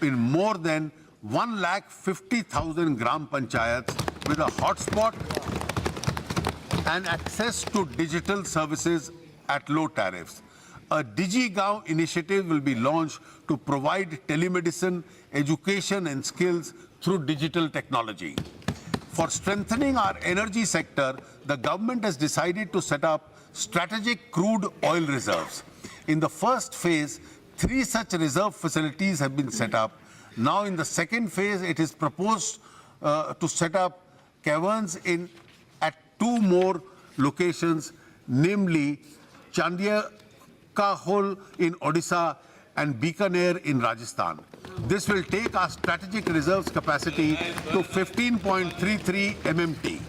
in more than 150,000 gram panchayats with a hotspot and access to digital services at low tariffs. A DigiGaon initiative will be launched to provide telemedicine, education and skills through digital technology. For strengthening our energy sector, the government has decided to set up strategic crude oil reserves. In the first phase, 3 such reserve facilities have been set up. Now in the second phase, it is proposed to set up caverns at 2 more locations, namely Chandiakahol in Odisha and Bikaner in Rajasthan. This will take our strategic reserves capacity to 15.33 MMT.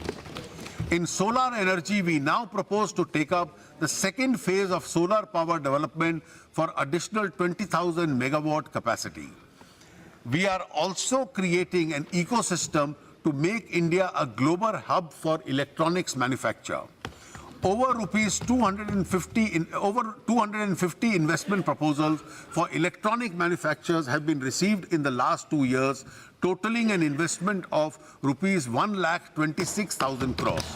In solar energy, we now propose to take up the second phase of solar power development for additional 20,000 megawatt capacity. We are also creating an ecosystem to make India a global hub for electronics manufacture. Over 250 investment proposals for electronic manufacturers have been received in the last 2 years, totaling an investment of rupees 1,26,000 crores.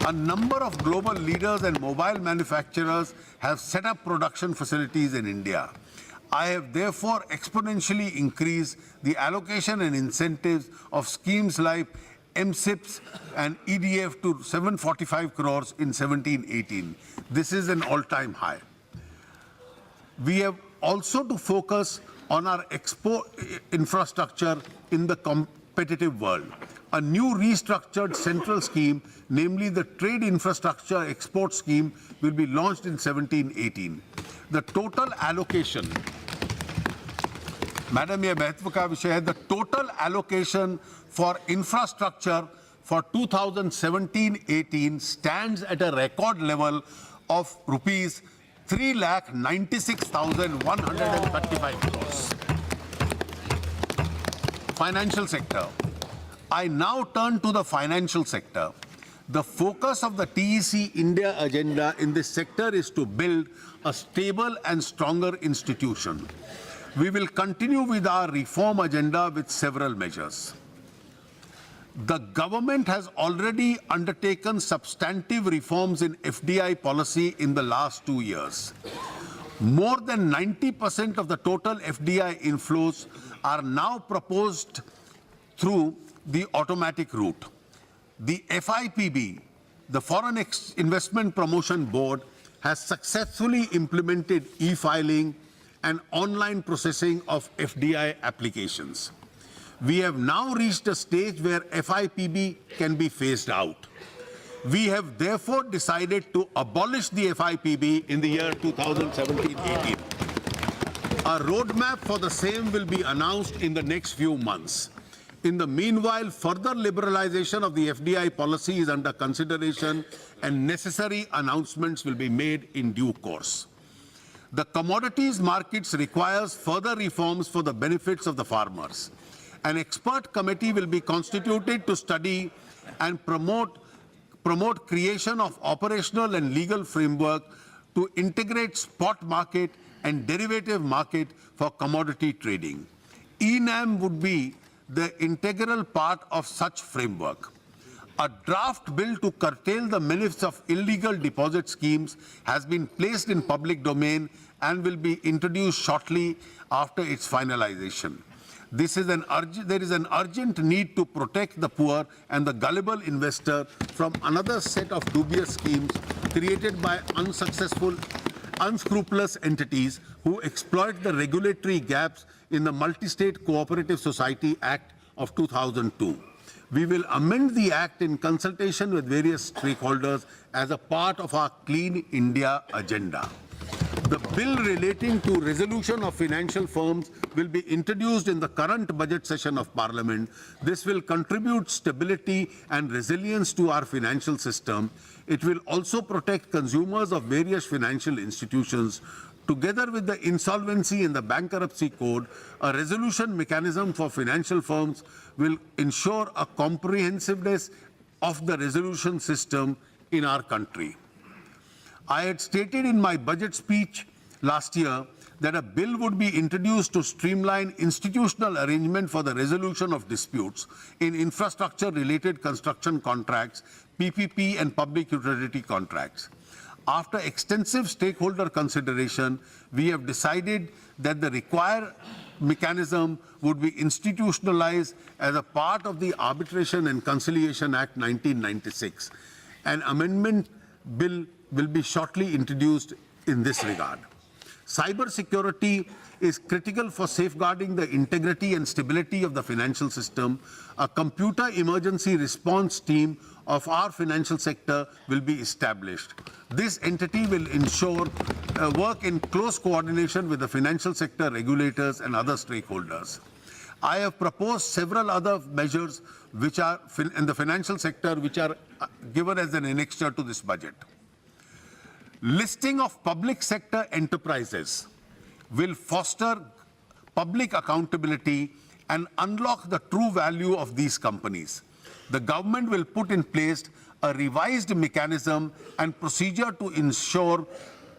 A number of global leaders and mobile manufacturers have set up production facilities in India. I have therefore exponentially increased the allocation and incentives of schemes like MSIPs and EDF to 745 crores in 17-18. This is an all-time high. We have also to focus on our export infrastructure in the competitive world. A new restructured central scheme, namely the Trade Infrastructure Export Scheme, will be launched in 17-18. The total allocation, Madam, ये महत्व का विषय है, the total allocation for infrastructure for 2017-18 stands at a record level of rupees 3,96,135 crores. Financial sector. I now turn to the financial sector. The focus of the TEC India agenda in this sector is to build a stable and stronger institution. We will continue with our reform agenda with several measures. The government has already undertaken substantive reforms in FDI policy in the last 2 years. More than 90% of the total FDI inflows are now proposed through the automatic route. The FIPB, the Foreign Investment Promotion Board, has successfully implemented e-filing and online processing of FDI applications. We have now reached a stage where FIPB can be phased out. We have therefore decided to abolish the FIPB in the year 2017-18. A roadmap for the same will be announced in the next few months. In the meanwhile, further liberalization of the FDI policy is under consideration and necessary announcements will be made in due course. The commodities markets requires further reforms for the benefits of the farmers. An expert committee will be constituted to study and promote creation of operational and legal framework to integrate spot market and derivative market for commodity trading. ENAM would be the integral part of such framework. A draft bill to curtail the menace of illegal deposit schemes has been placed in public domain and will be introduced shortly after its finalization. There is an urgent need to protect the poor and the gullible investor from another set of dubious schemes created by unscrupulous entities who exploit the regulatory gaps in the Multi-State Cooperative Society Act of 2002. We will amend the Act in consultation with various stakeholders as a part of our Clean India agenda. The bill relating to resolution of financial firms will be introduced in the current budget session of Parliament. This will contribute stability and resilience to our financial system. It will also protect consumers of various financial institutions. Together with the Insolvency and the Bankruptcy Code, a resolution mechanism for financial firms will ensure a comprehensiveness of the resolution system in our country. I had stated in my budget speech last year that a bill would be introduced to streamline institutional arrangement for the resolution of disputes in infrastructure-related construction contracts, PPP and public utility contracts. After extensive stakeholder consideration, we have decided that the required mechanism would be institutionalized as a part of the Arbitration and Conciliation Act 1996. An amendment bill will be shortly introduced in this regard. Cybersecurity is critical for safeguarding the integrity and stability of the financial system. A computer emergency response team of our financial sector will be established. This entity will ensure work in close coordination with the financial sector regulators and other stakeholders. I have proposed several other measures which are in the financial sector which are given as an annexure to this budget. Listing of public sector enterprises will foster public accountability and unlock the true value of these companies. The government will put in place a revised mechanism and procedure to ensure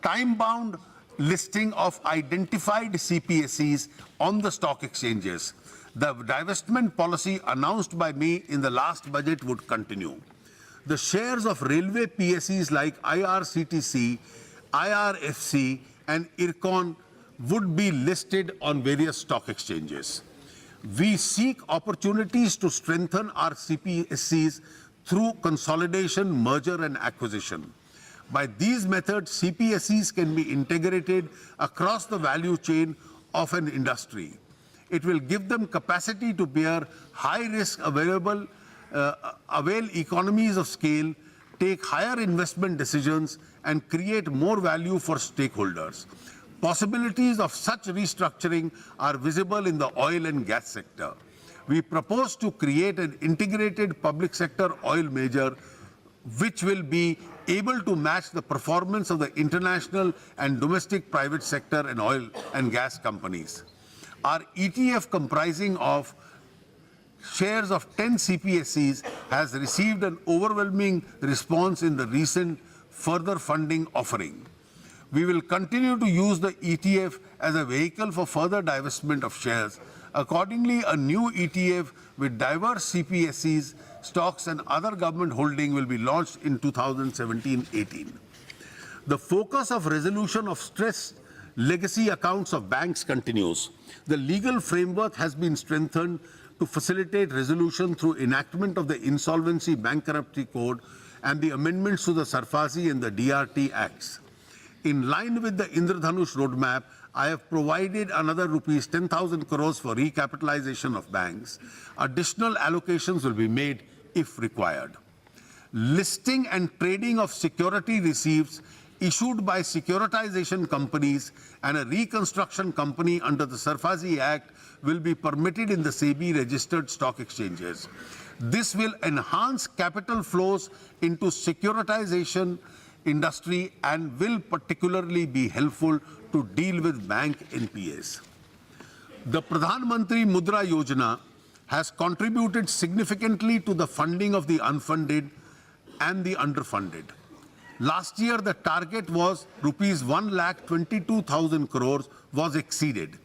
time-bound listing of identified CPSEs on the stock exchanges. The divestment policy announced by me in the last budget would continue. The shares of railway PSEs like IRCTC, IRFC and IRCON would be listed on various stock exchanges. We seek opportunities to strengthen our CPSEs through consolidation, merger and acquisition. By these methods, CPSEs can be integrated across the value chain of an industry. It will give them capacity to bear high risk avail economies of scale, take higher investment decisions, and create more value for stakeholders. Possibilities of such restructuring are visible in the oil and gas sector. We propose to create an integrated public sector oil major which will be able to match the performance of the international and domestic private sector and oil and gas companies. Our ETF comprising of shares of 10 CPSEs has received an overwhelming response in the recent further funding offering. We will continue to use the ETF as a vehicle for further divestment of shares. Accordingly, a new ETF with diverse CPSEs, stocks and other government holding will be launched in 2017-18. The focus of resolution of stressed legacy accounts of banks continues. The legal framework has been strengthened to facilitate resolution through enactment of the Insolvency Bankruptcy Code and the amendments to the Sarfazi and the DRT Acts. In line with the Indradhanush roadmap, I have provided another rupees 10,000 crores for recapitalization of banks. Additional allocations will be made if required. Listing and trading of security receipts issued by securitization companies and a reconstruction company under the Sarfazi Act will be permitted in the SEBI registered stock exchanges. This will enhance capital flows into securitization industry and will particularly be helpful to deal with bank NPAs. The Pradhan Mantri Mudra Yojana has contributed significantly to the funding of the unfunded and the underfunded. Last year, the target was rupees 1,22,000 crores was exceeded.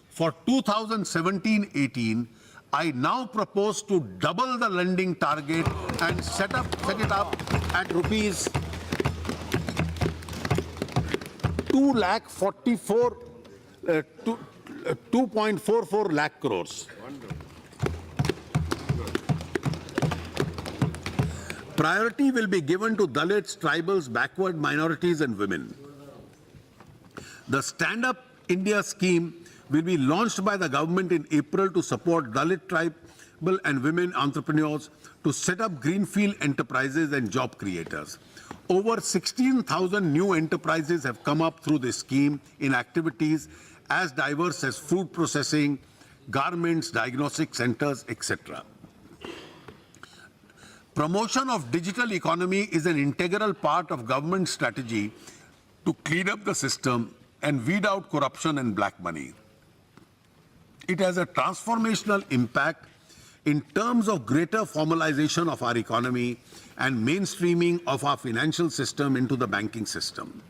For 2017-18, I now propose to double the lending target and set it up at rupees 2.44 lakh crores. Priority will be given to Dalits, tribals, backward minorities and women. The Stand Up India scheme will be launched by the government in April to support Dalit, tribal and women entrepreneurs to set up greenfield enterprises and job creators. Over 16,000 new enterprises have come up through this scheme in activities as diverse as food processing, garments, diagnostic centers, etc. Promotion of digital economy is an integral part of government strategy to clean up the system and weed out corruption and black money. It has a transformational impact in terms of greater formalization of our economy and mainstreaming of our financial system into the banking system.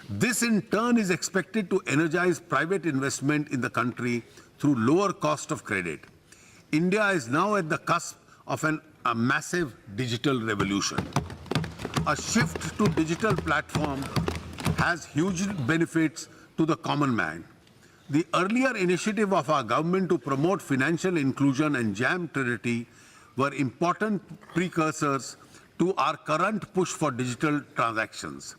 This in turn is expected to energize private investment in the country through lower cost of credit. India is now at the cusp of a massive digital revolution. A shift to digital platform has huge benefits to the common man. The earlier initiative of our government to promote financial inclusion and jam Trinity were important precursors to our current push for digital transactions.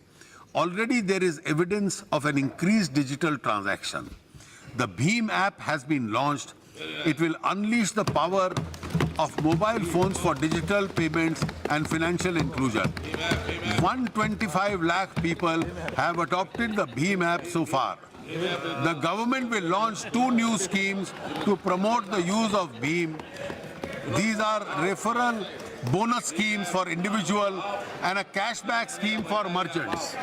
Already there is evidence of an increased digital transaction. The Bheem app has been launched. It will unleash the power of mobile phones for digital payments and financial inclusion. 125 lakh people have adopted the Bheem app so far. The government will launch 2 new schemes to promote the use of Bheem. These are referral bonus schemes for individual and a cashback scheme for merchants.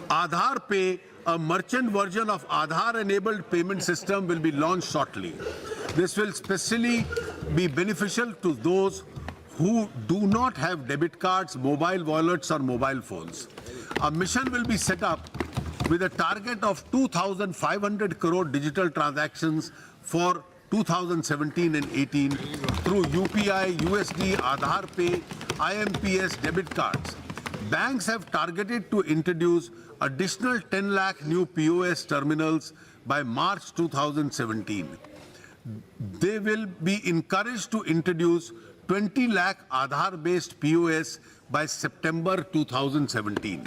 Aadhaar Pay, a merchant version of Aadhaar-enabled payment system, will be launched shortly. This will especially be beneficial to those who do not have debit cards, mobile wallets, or mobile phones. A mission will be set up with a target of 2,500 crore digital transactions for 2017 and 18 through UPI, USD, Aadhaar Pay, IMPS debit cards. Banks have targeted to introduce additional 10 lakh new POS terminals by March 2017. They will be encouraged to introduce 20 lakh Aadhaar-based POS by September 2017.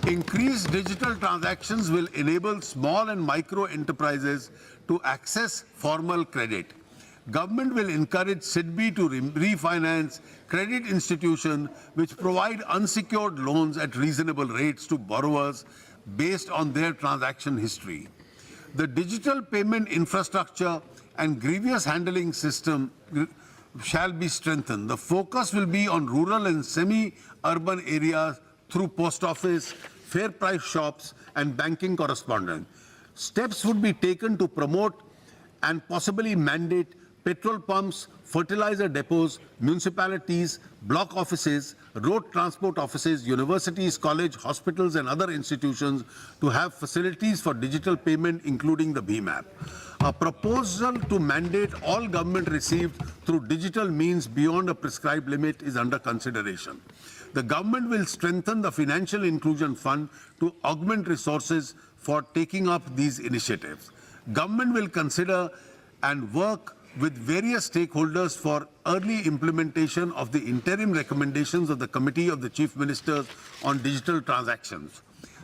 Increased digital transactions will enable small and micro enterprises to access formal credit. Government will encourage SIDBI to refinance credit institutions which provide unsecured loans at reasonable rates to borrowers based on their transaction history. The digital payment infrastructure and grievance handling system shall be strengthened. The focus will be on rural and semi-urban areas through post office, fair price shops, and banking correspondence. Steps would be taken to promote and possibly mandate petrol pumps, fertilizer depots, municipalities, block offices, road transport offices, universities, colleges, hospitals, and other institutions to have facilities for digital payment, including the Bheem app. A proposal to mandate all government received through digital means beyond a prescribed limit is under consideration. The government will strengthen the Financial Inclusion Fund to augment resources for taking up these initiatives. Government will consider and work with various stakeholders for early implementation of the interim recommendations of the Committee of the Chief Ministers on Digital Transactions.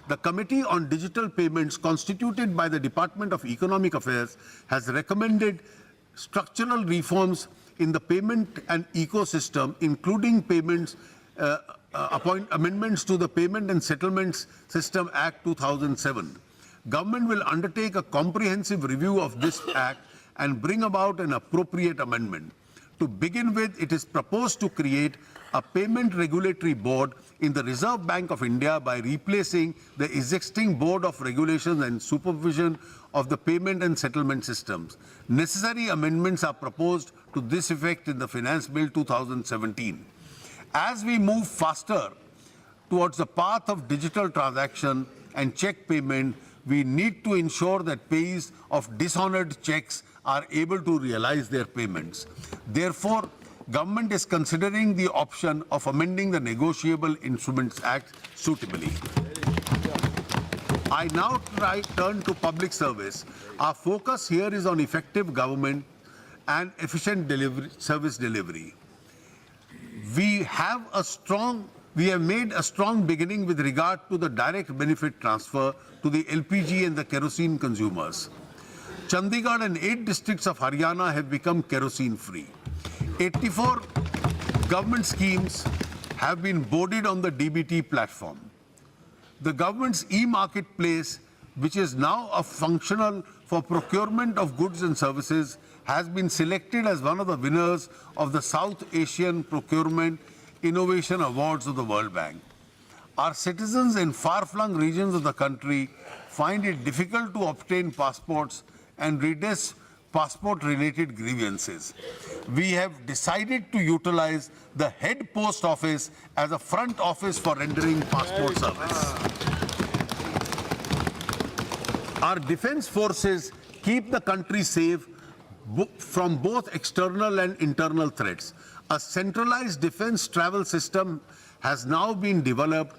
The Committee on Digital Payments, constituted by the Department of Economic Affairs, has recommended structural reforms in the payment and ecosystem, including payments, amendments to the Payment and Settlements System Act 2007. Government will undertake a comprehensive review of this Act and bring about an appropriate amendment. To begin with, it is proposed to create a payment regulatory board in the Reserve Bank of India by replacing the existing Board of Regulations and Supervision of the Payment and Settlement Systems. Necessary amendments are proposed to this effect in the Finance Bill 2017. As we move faster towards the path of digital transaction and check payment, we need to ensure that payees of dishonored checks are able to realize their payments. Therefore, government is considering the option of amending the Negotiable Instruments Act suitably. I now turn to public service. Our focus here is on effective government and efficient service delivery. We have made a strong beginning with regard to the direct benefit transfer to the LPG and the kerosene consumers. Chandigarh and 8 districts of Haryana have become kerosene free. 84 government schemes have been boarded on the DBT platform. The government's e-marketplace, which is now functional for procurement of goods and services, has been selected as one of the winners of the South Asian Procurement Innovation Awards of the World Bank. Our citizens in far-flung regions of the country find it difficult to obtain passports and redress passport-related grievances. We have decided to utilize the head post office as a front office for rendering passport service. Our defense forces keep the country safe from both external and internal threats. A centralized defense travel system has now been developed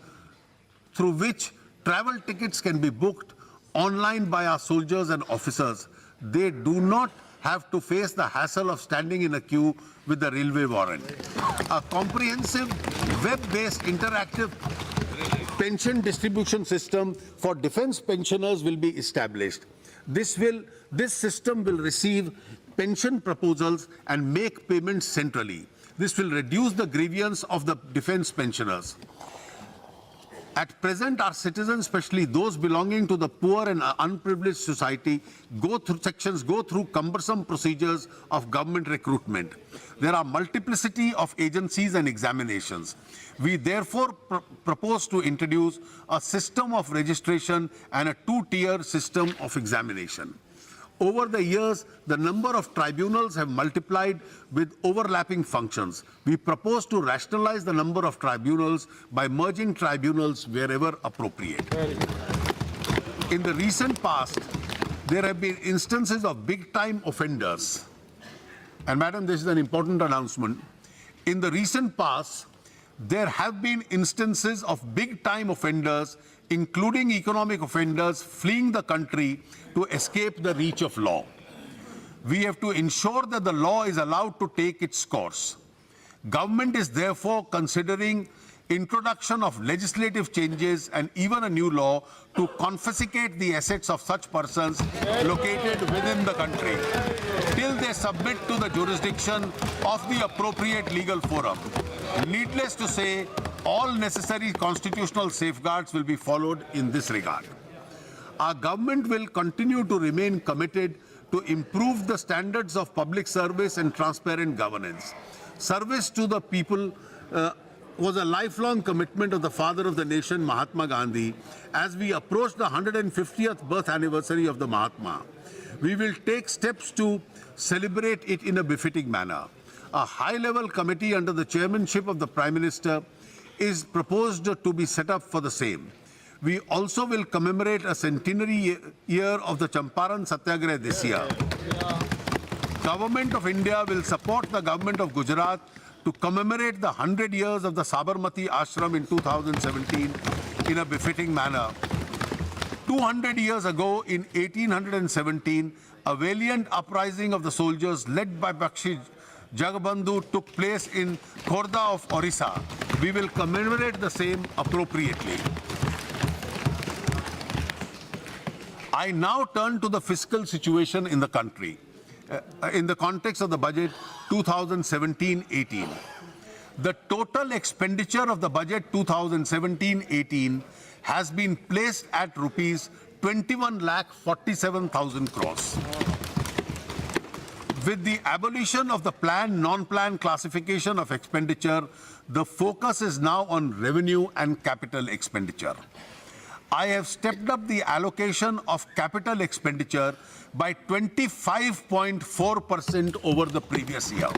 through which travel tickets can be booked online by our soldiers and officers. They do not have to face the hassle of standing in a queue with the railway warrant. A comprehensive web-based interactive pension distribution system for defense pensioners will be established. This system will receive pension proposals and make payments centrally. This will reduce the grievance of the defense pensioners. At present, our citizens, especially those belonging to the poor and unprivileged society, go through cumbersome procedures of government recruitment. There are multiplicity of agencies and examinations. We therefore propose to introduce a system of registration and a two-tier system of examination. Over the years, the number of tribunals have multiplied with overlapping functions. We propose to rationalize the number of tribunals by merging tribunals wherever appropriate. In the recent past, there have been instances of big-time offenders. And Madam, this is an important announcement. In the recent past, there have been instances of big-time offenders, including economic offenders, fleeing the country to escape the reach of law. We have to ensure that the law is allowed to take its course. Government is therefore considering introduction of legislative changes and even a new law to confiscate the assets of such persons located within the country till they submit to the jurisdiction of the appropriate legal forum. Needless to say, all necessary constitutional safeguards will be followed in this regard. Our government will continue to remain committed to improve the standards of public service and transparent governance. Service to the people was a lifelong commitment of the father of the nation, Mahatma Gandhi. As we approach the 150th birth anniversary of the Mahatma, we will take steps to celebrate it in a befitting manner. A high-level committee under the chairmanship of the Prime Minister is proposed to be set up for the same. We also will commemorate a centenary year of the Champaran Satyagraha this year. Government of India will support the government of Gujarat to commemorate the 100 years of the Sabarmati Ashram in 2017 in a befitting manner. 200 years ago, in 1817, a valiant uprising of the soldiers led by Bakshi Jagabandhu took place in Khorda of Orissa. We will commemorate the same appropriately. I now turn to the fiscal situation in the country. In the context of the budget 2017-18. The total expenditure of the budget 2017-18 has been placed at rupees 21,47,000 crores. With the abolition of the planned non-planned classification of expenditure, the focus is now on revenue and capital expenditure. I have stepped up the allocation of capital expenditure by 25.4% over the previous year.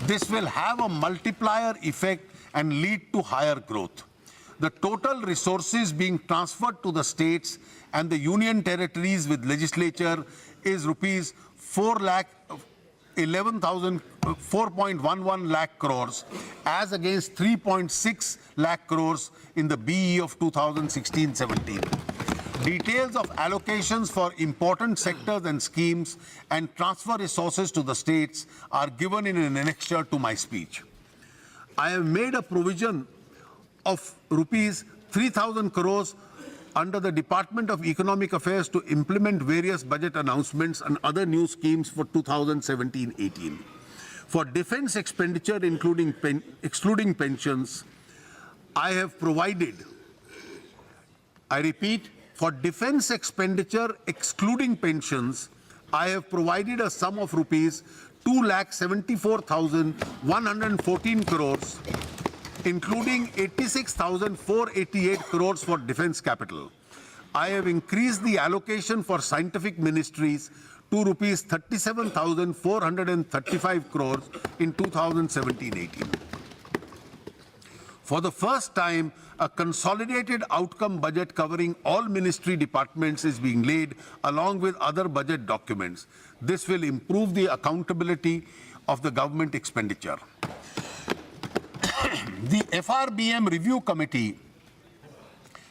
This will have a multiplier effect and lead to higher growth. The total resources being transferred to the states and the union territories with legislature is rupees 4.11 lakh crores as against 3.6 lakh crores in the BE of 2016-17. Details of allocations for important sectors and schemes and transfer resources to the states are given in an annexure to my speech. I have made a provision of rupees 3,000 crores under the Department of Economic Affairs to implement various budget announcements and other new schemes for 2017-18. For defense expenditure, excluding pensions, I have provided, I repeat, for defense expenditure excluding pensions, I have provided a sum of rupees 2,74,114 crores including 86,488 crores for defense capital. I have increased the allocation for scientific ministries to rupees 37,435 crores in 2017-18. For the first time, a consolidated outcome budget covering all ministry departments is being laid along with other budget documents. This will improve the accountability of the government expenditure. The FRBM Review Committee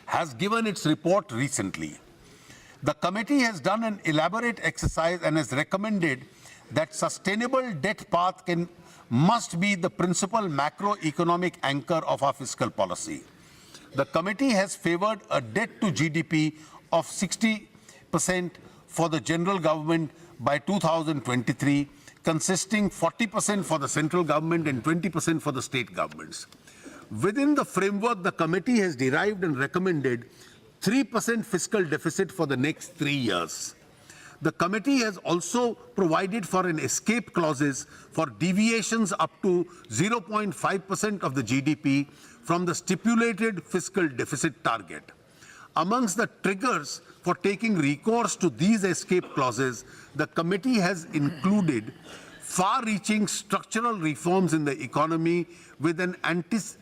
has given its report recently. The committee has done an elaborate exercise and has recommended that sustainable debt path must be the principal macroeconomic anchor of our fiscal policy. The committee has favored a debt to GDP of 60% for the general government by 2023, consisting 40% for the central government and 20% for the state governments. Within the framework, the committee has derived and recommended 3% fiscal deficit for the next 3 years. The committee has also provided for an escape clauses for deviations up to 0.5% of the GDP from the stipulated fiscal deficit target. Amongst the triggers for taking recourse to these escape clauses, the committee has included far-reaching structural reforms in the economy with an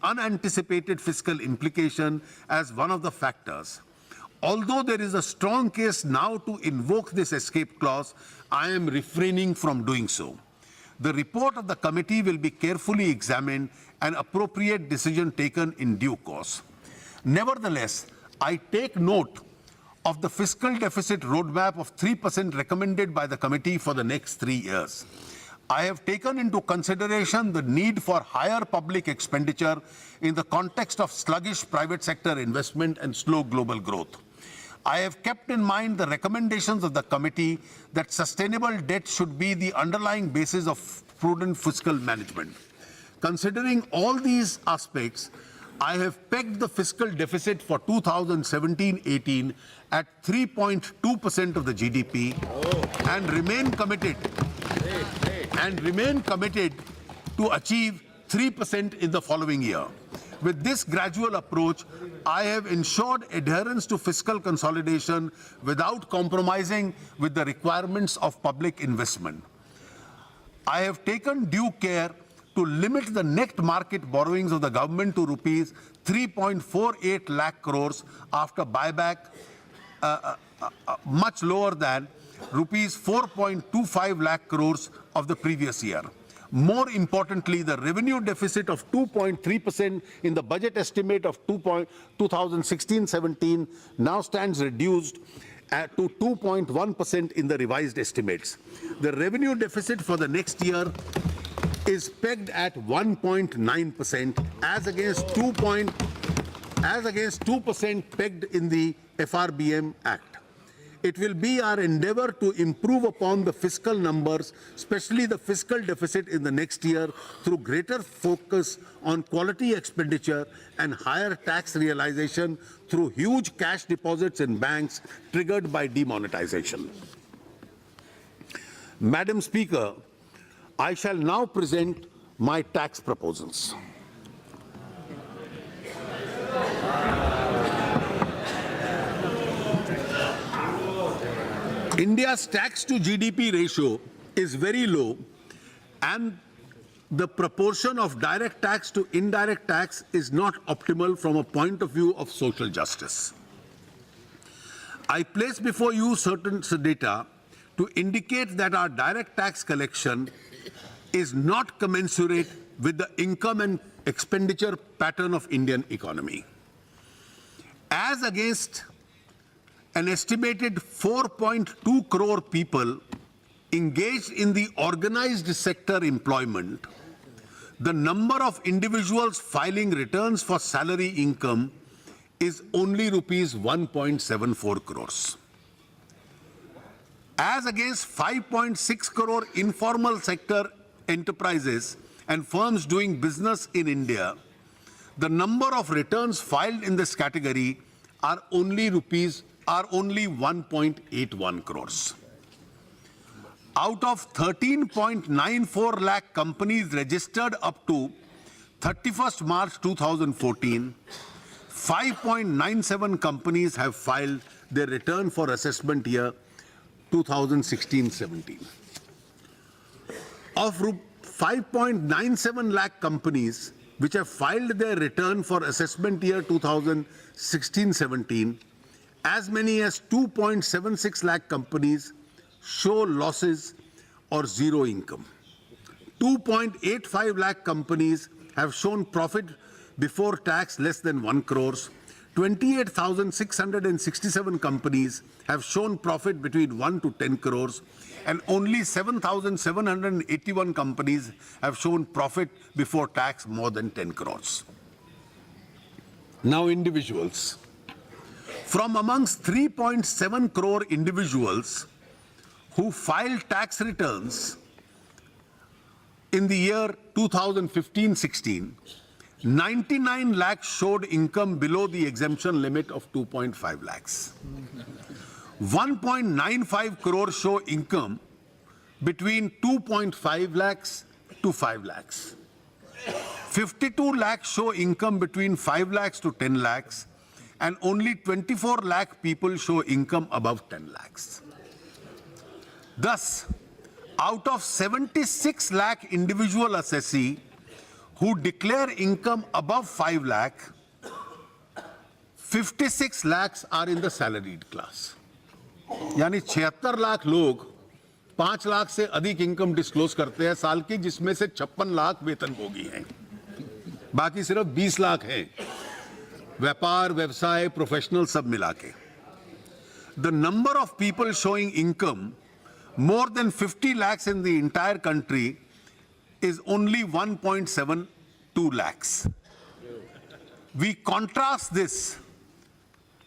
unanticipated fiscal implication as one of the factors. Although there is a strong case now to invoke this escape clause, I am refraining from doing so. The report of the committee will be carefully examined and appropriate decision taken in due course. Nevertheless, I take note of the fiscal deficit roadmap of 3% recommended by the committee for the next 3 years. I have taken into consideration the need for higher public expenditure in the context of sluggish private sector investment and slow global growth. I have kept in mind the recommendations of the committee that sustainable debt should be the underlying basis of prudent fiscal management. Considering all these aspects, I have pegged the fiscal deficit for 2017-18 at 3.2% of the GDP and remain committed to achieve 3% in the following year. With this gradual approach, I have ensured adherence to fiscal consolidation without compromising with the requirements of public investment. I have taken due care to limit the net market borrowings of the government to rupees 3.48 lakh crores after buyback much lower than rupees 4.25 lakh crores of the previous year. More importantly, the revenue deficit of 2.3% in the budget estimate of 2016-17 now stands reduced to 2.1% in the revised estimates. The revenue deficit for the next year is pegged at 1.9% as against 2% pegged in the FRBM Act. It will be our endeavor to improve upon the fiscal numbers, especially the fiscal deficit in the next year, through greater focus on quality expenditure and higher tax realization through huge cash deposits in banks triggered by demonetization. Madam Speaker, I shall now present my tax proposals. India's tax to GDP ratio is very low, and the proportion of direct tax to indirect tax is not optimal from a point of view of social justice. I place before you certain data to indicate that our direct tax collection is not commensurate with the income and expenditure pattern of Indian economy. As against an estimated 4.2 crore people engaged in the organized sector employment, the number of individuals filing returns for salary income is only rupees 1.74 crores. As against 5.6 crore informal sector enterprises and firms doing business in India, the number of returns filed in this category are only 1.81 crores. Out of 13.94 lakh companies registered up to 31st March 2014, 5.97 companies have filed their return for assessment year 2016-17. Of 5.97 lakh companies which have filed their return for assessment year 2016-17, as many as 2.76 lakh companies show losses or zero income. 2.85 lakh companies have shown profit before tax less than 1 crores. 28,667 companies have shown profit between 1 to 10 crores, and only 7,781 companies have shown profit before tax more than 10 crores. Now, individuals. From amongst 3.7 crore individuals who filed tax returns in the year 2015-16, 99 lakhs showed income below the exemption limit of 2.5 lakhs. 1.95 crore show income between 2.5 lakhs to 5 lakhs. 52 lakhs show income between 5 lakhs to 10 lakhs, and only 24 lakh people show income above 10 lakhs. Thus, out of 76 lakh individual assessee who declare income above 5 lakh, 56 lakhs are in the salaried class. यानी 76 लाख लोग 5 लाख से अधिक income disclose करते हैं साल की, जिसमें से 56 लाख वेतनभोगी हैं, बाकी सिर्फ 20 लाख हैं व्यापार, व्यवसाय, प्रोफेशनल सब मिला के. The number of people showing income more than 50 lakhs in the entire country is only 1.72 lakhs. We contrast this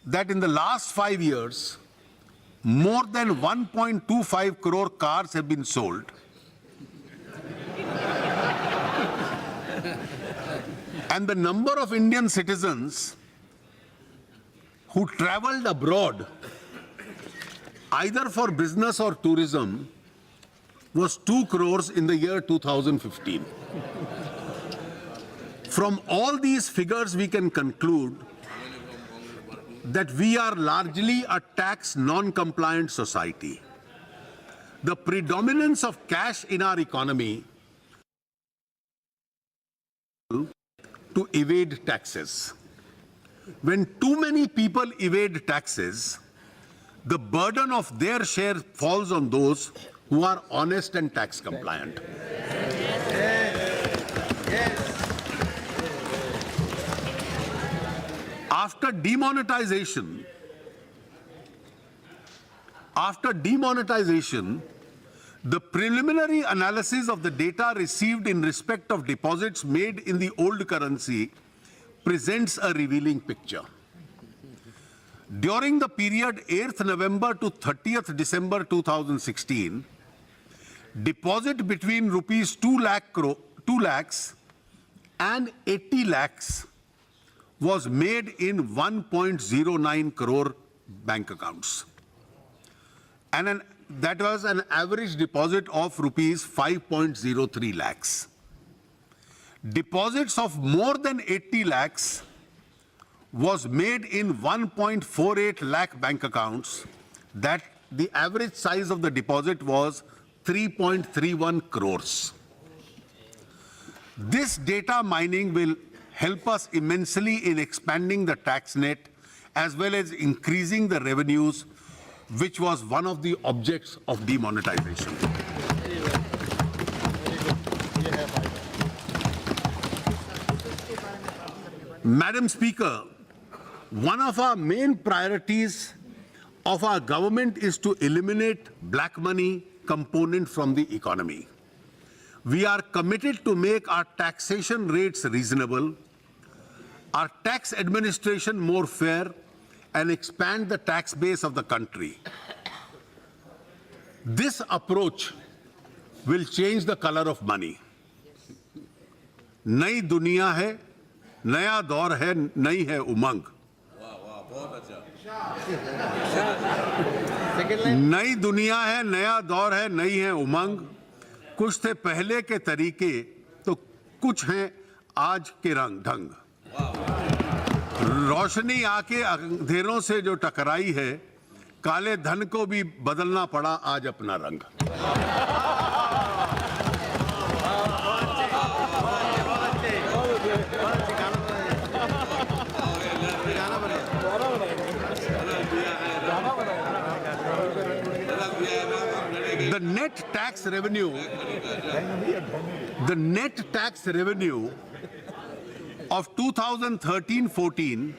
that in the last 5 years, more than 1.25 crore cars have been sold. And the number of Indian citizens who traveled abroad, either for business or tourism, was 2 crores in the year 2015. From all these figures, we can conclude that we are largely a tax non-compliant society. The predominance of cash in our economy to evade taxes. When too many people evade taxes, the burden of their share falls on those who are honest and tax compliant. After demonetization, the preliminary analysis of the data received in respect of deposits made in the old currency presents a revealing picture. During the period 8th November to 30th December 2016, deposit between rupees 2 lakhs and 80 lakhs was made in 1.09 crore bank accounts. And that was an average deposit of rupees 5.03 lakhs. Deposits of more than 80 lakhs was made in 1.48 lakh bank accounts. That the average size of the deposit was 3.31 crores. This data mining will help us immensely in expanding the tax net as well as increasing the revenues, which was one of the objects of demonetization. Madam Speaker, one of our main priorities of our government is to eliminate black money component from the economy. We are committed to make our taxation rates reasonable, our tax administration more fair, and expand the tax base of the country. This approach will change the color of money. नई दुनिया है, नया दौर है, नई है उमंग. नई दुनिया है, नया दौर है, नई है उमंग. कुछ थे पहले के तरीके तो कुछ हैं आज के ढंग। रोशनी आके अंधेरों से जो टकराई है, काले धन को भी बदलना पड़ा आज अपना रंग। The net tax revenue of 2013-14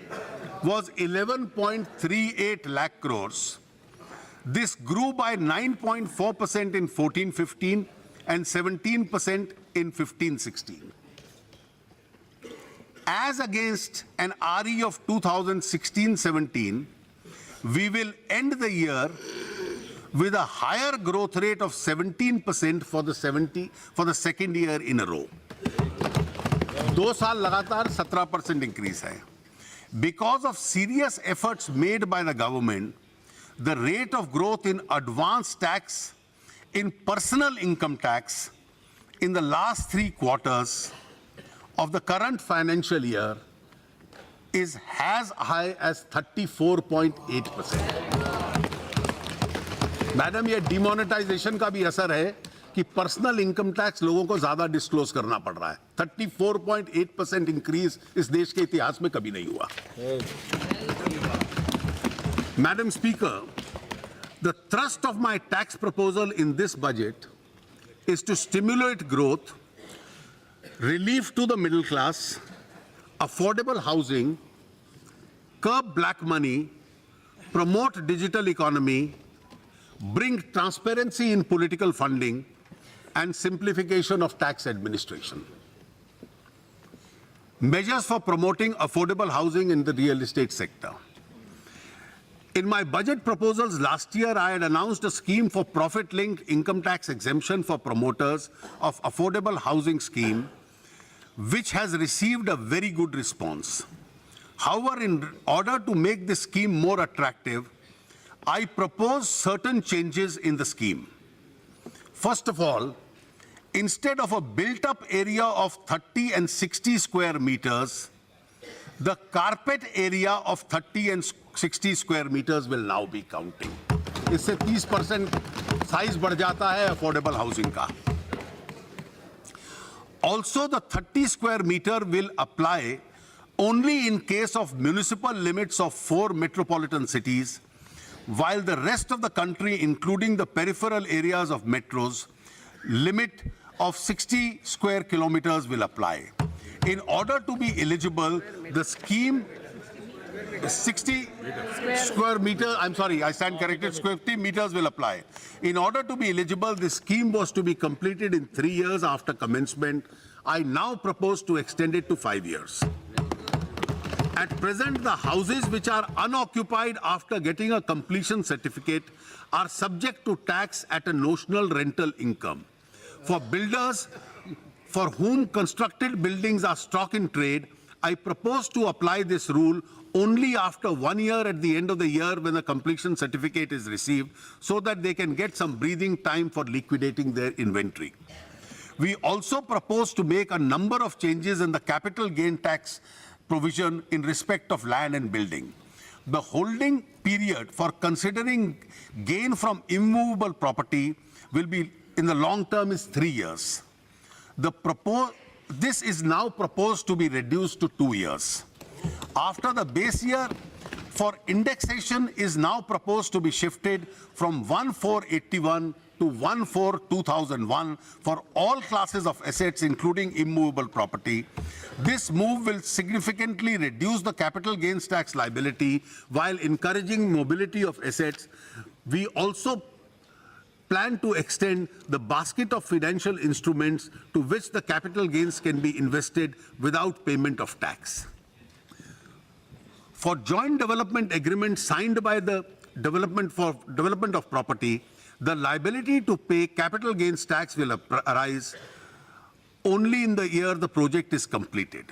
was 11.38 lakh crores. This grew by 9.4% in 14-15 and 17% in 15-16. As against an RE of 2016-17, we will end the year with a higher growth rate of 17% for the second year in a row. 2 साल लगातार 17% increase है. Because of serious efforts made by the government, the rate of growth in advance tax, in personal income tax, in the last 3 quarters of the current financial year is as high as 34.8%. Madam, ये demonetisation का भी असर है कि personal income tax लोगों को ज्यादा disclose करना पड़ रहा है। 34.8% इंक्रीज इस देश के इतिहास में कभी नहीं हुआ। Madam speaker, the thrust of my tax proposal in this budget is to stimulate growth, relief to the middle class, affordable housing, curb black money, promote digital economy, bring transparency in political funding, and simplification of tax administration. Measures for promoting affordable housing in the real estate sector. In my budget proposals last year, I had announced a scheme for profit-linked income tax exemption for promoters of affordable housing scheme, which has received a very good response. However, in order to make this scheme more attractive, I propose certain changes in the scheme. First of all, instead of a built-up area of 30 and 60 square meters, the carpet area of 30 and 60 square meters will now be counting. इससे 30% size बढ़ जाता है affordable housing का. Also, the 30 square meter will apply only in case of municipal limits of 4 metropolitan cities, while the rest of the country, including the peripheral areas of metros, limit of 60 square kilometers will apply. In order to be eligible, the scheme 60 square meter, I'm sorry, I stand corrected, 50 meters will apply. In order to be eligible, this scheme was to be completed in 3 years after commencement. I now propose to extend it to 5 years. At present, the houses which are unoccupied after getting a completion certificate are subject to tax at a notional rental income. For builders for whom constructed buildings are stock in trade, I propose to apply this rule only after 1 year at the end of the year when the completion certificate is received, so that they can get some breathing time for liquidating their inventory. We also propose to make a number of changes in the capital gain tax provision in respect of land and building. The holding period for considering gain from immovable property will be, in the long term, is 3 years. This is now proposed to be reduced to 2 years. After the base year for indexation is now proposed to be shifted from 1/4/81 to 1/4/2001 for all classes of assets, including immovable property. This move will significantly reduce the capital gains tax liability while encouraging mobility of assets. We also plan to extend the basket of financial instruments to which the capital gains can be invested without payment of tax. For joint development agreements signed by the development of property, the liability to pay capital gains tax will arise only in the year the project is completed.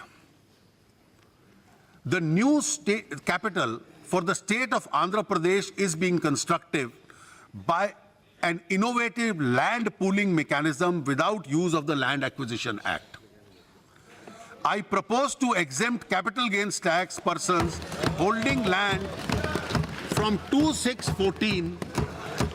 The new state capital for the state of Andhra Pradesh is being constructed by an innovative land pooling mechanism without use of the Land Acquisition Act. I propose to exempt capital gains tax persons holding land from 2/6/14,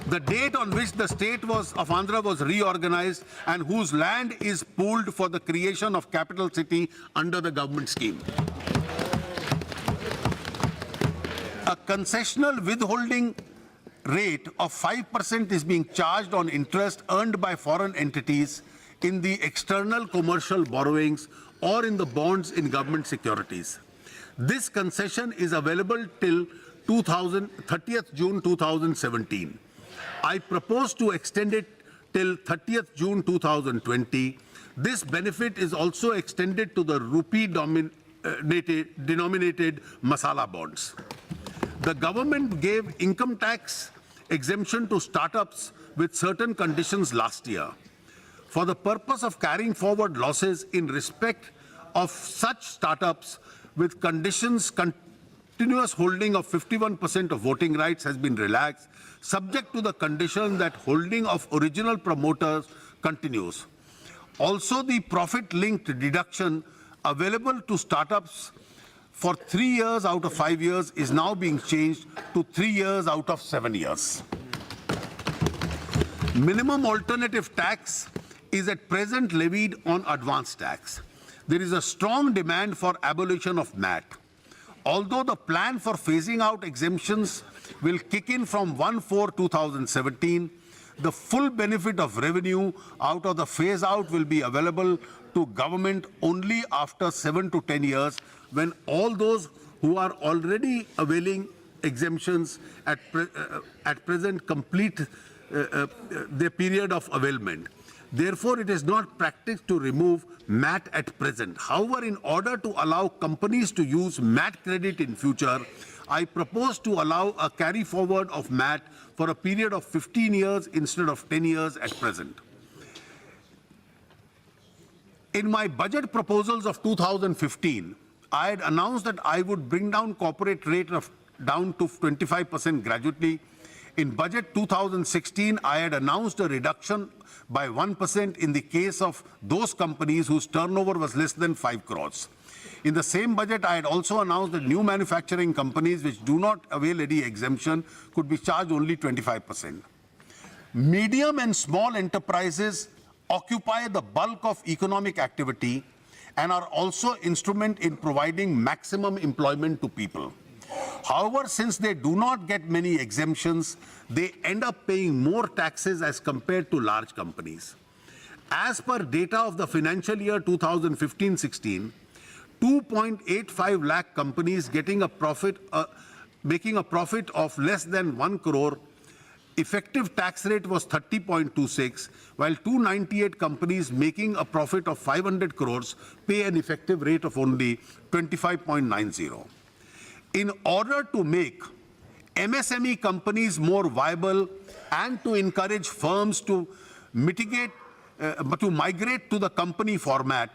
the date on which the state of Andhra was reorganized and whose land is pooled for the creation of capital city under the government scheme. A concessional withholding rate of 5% is being charged on interest earned by foreign entities in the external commercial borrowings or in the bonds in government securities. This concession is available till 30th June 2017. I propose to extend it till 30th June 2020. This benefit is also extended to the rupee denominated masala bonds. The government gave income tax exemption to startups with certain conditions last year. For the purpose of carrying forward losses in respect of such startups with conditions, continuous holding of 51% of voting rights has been relaxed, subject to the condition that holding of original promoters continues. Also, the profit-linked deduction available to startups for 3 years out of 5 years is now being changed to 3 years out of 7 years. Minimum alternative tax is at present levied on advance tax. There is a strong demand for abolition of MAT. Although the plan for phasing out exemptions will kick in from 1/4/2017, the full benefit of revenue out of the phase out will be available to government only after 7 to 10 years, when all those who are already availing exemptions at present complete their period of availment. Therefore, it is not practical to remove MAT at present. However, in order to allow companies to use MAT credit in future, I propose to allow a carry forward of MAT for a period of 15 years instead of 10 years at present. In my budget proposals of 2015, I had announced that I would bring down corporate rate down to 25% gradually. In budget 2016, I had announced a reduction by 1% in the case of those companies whose turnover was less than 5 crores. In the same budget, I had also announced that new manufacturing companies which do not avail any exemption could be charged only 25%. Medium and small enterprises occupy the bulk of economic activity and are also instrument in providing maximum employment to people. However, since they do not get many exemptions, they end up paying more taxes as compared to large companies. As per data of the financial year 2015-16, 2.85 lakh companies making a profit of less than 1 crore, effective tax rate was 30.26, while 298 companies making a profit of 500 crores pay an effective rate of only 25.90. In order to make MSME companies more viable and to encourage firms to migrate to the company format,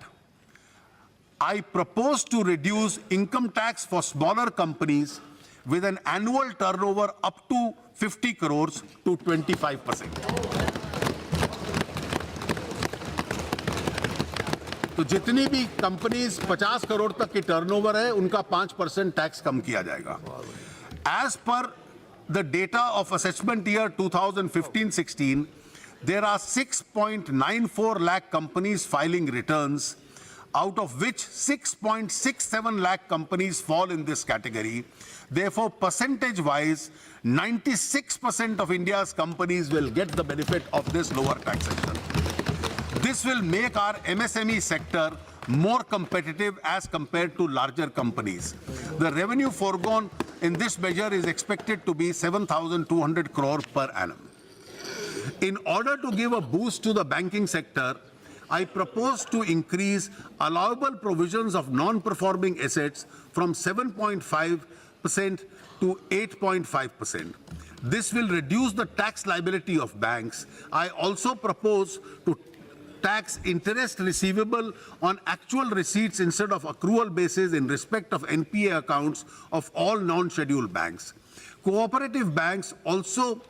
I propose to reduce income tax for smaller companies with an annual turnover up to 50 crores to 25%. तो जितनी भी companies 50 crore तक की turnover है उनका 5% tax कम किया जाएगा. As per the data of assessment year 2015-16, there are 6.94 lakh companies filing returns, out of which 6.67 lakh companies fall in this category. Therefore, percentage-wise, 96% of India's companies will get the benefit of this lower taxation. This will make our MSME sector more competitive as compared to larger companies. The revenue foregone in this measure is expected to be 7,200 crore per annum. In order to give a boost to the banking sector, I propose to increase allowable provisions of non-performing assets from 7.5% to 8.5%. This will reduce the tax liability of banks. I also propose to tax interest receivable on actual receipts instead of accrual basis in respect of NPA accounts of all non-scheduled banks. Cooperative banks also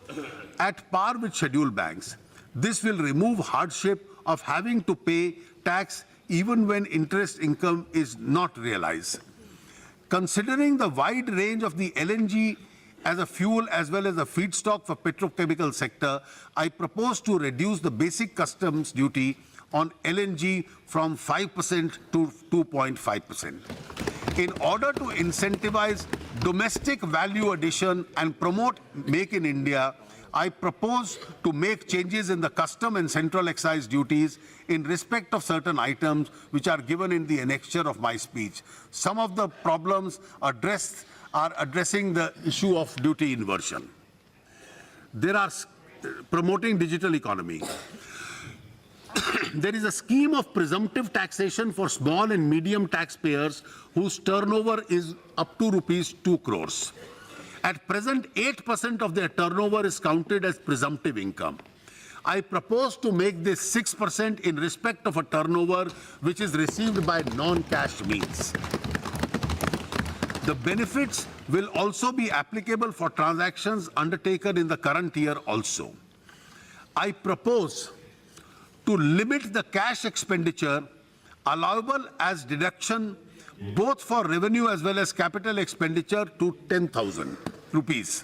at par with scheduled banks. This will remove hardship of having to pay tax even when interest income is not realized. Considering the wide range of the LNG as a fuel as well as a feedstock for petrochemical sector, I propose to reduce the basic customs duty on LNG from 5% to 2.5%. In order to incentivize domestic value addition and promote Make in India, I propose to make changes in the custom and central excise duties in respect of certain items which are given in the annexure of my speech. Some of the problems addressed are addressing the issue of duty inversion. There are promoting digital economy. There is a scheme of presumptive taxation for small and medium taxpayers whose turnover is up to rupees 2 crores. At present, 8% of their turnover is counted as presumptive income. I propose to make this 6% in respect of a turnover which is received by non-cash means. The benefits will also be applicable for transactions undertaken in the current year also. I propose to limit the cash expenditure allowable as deduction both for revenue as well as capital expenditure to 10,000 rupees.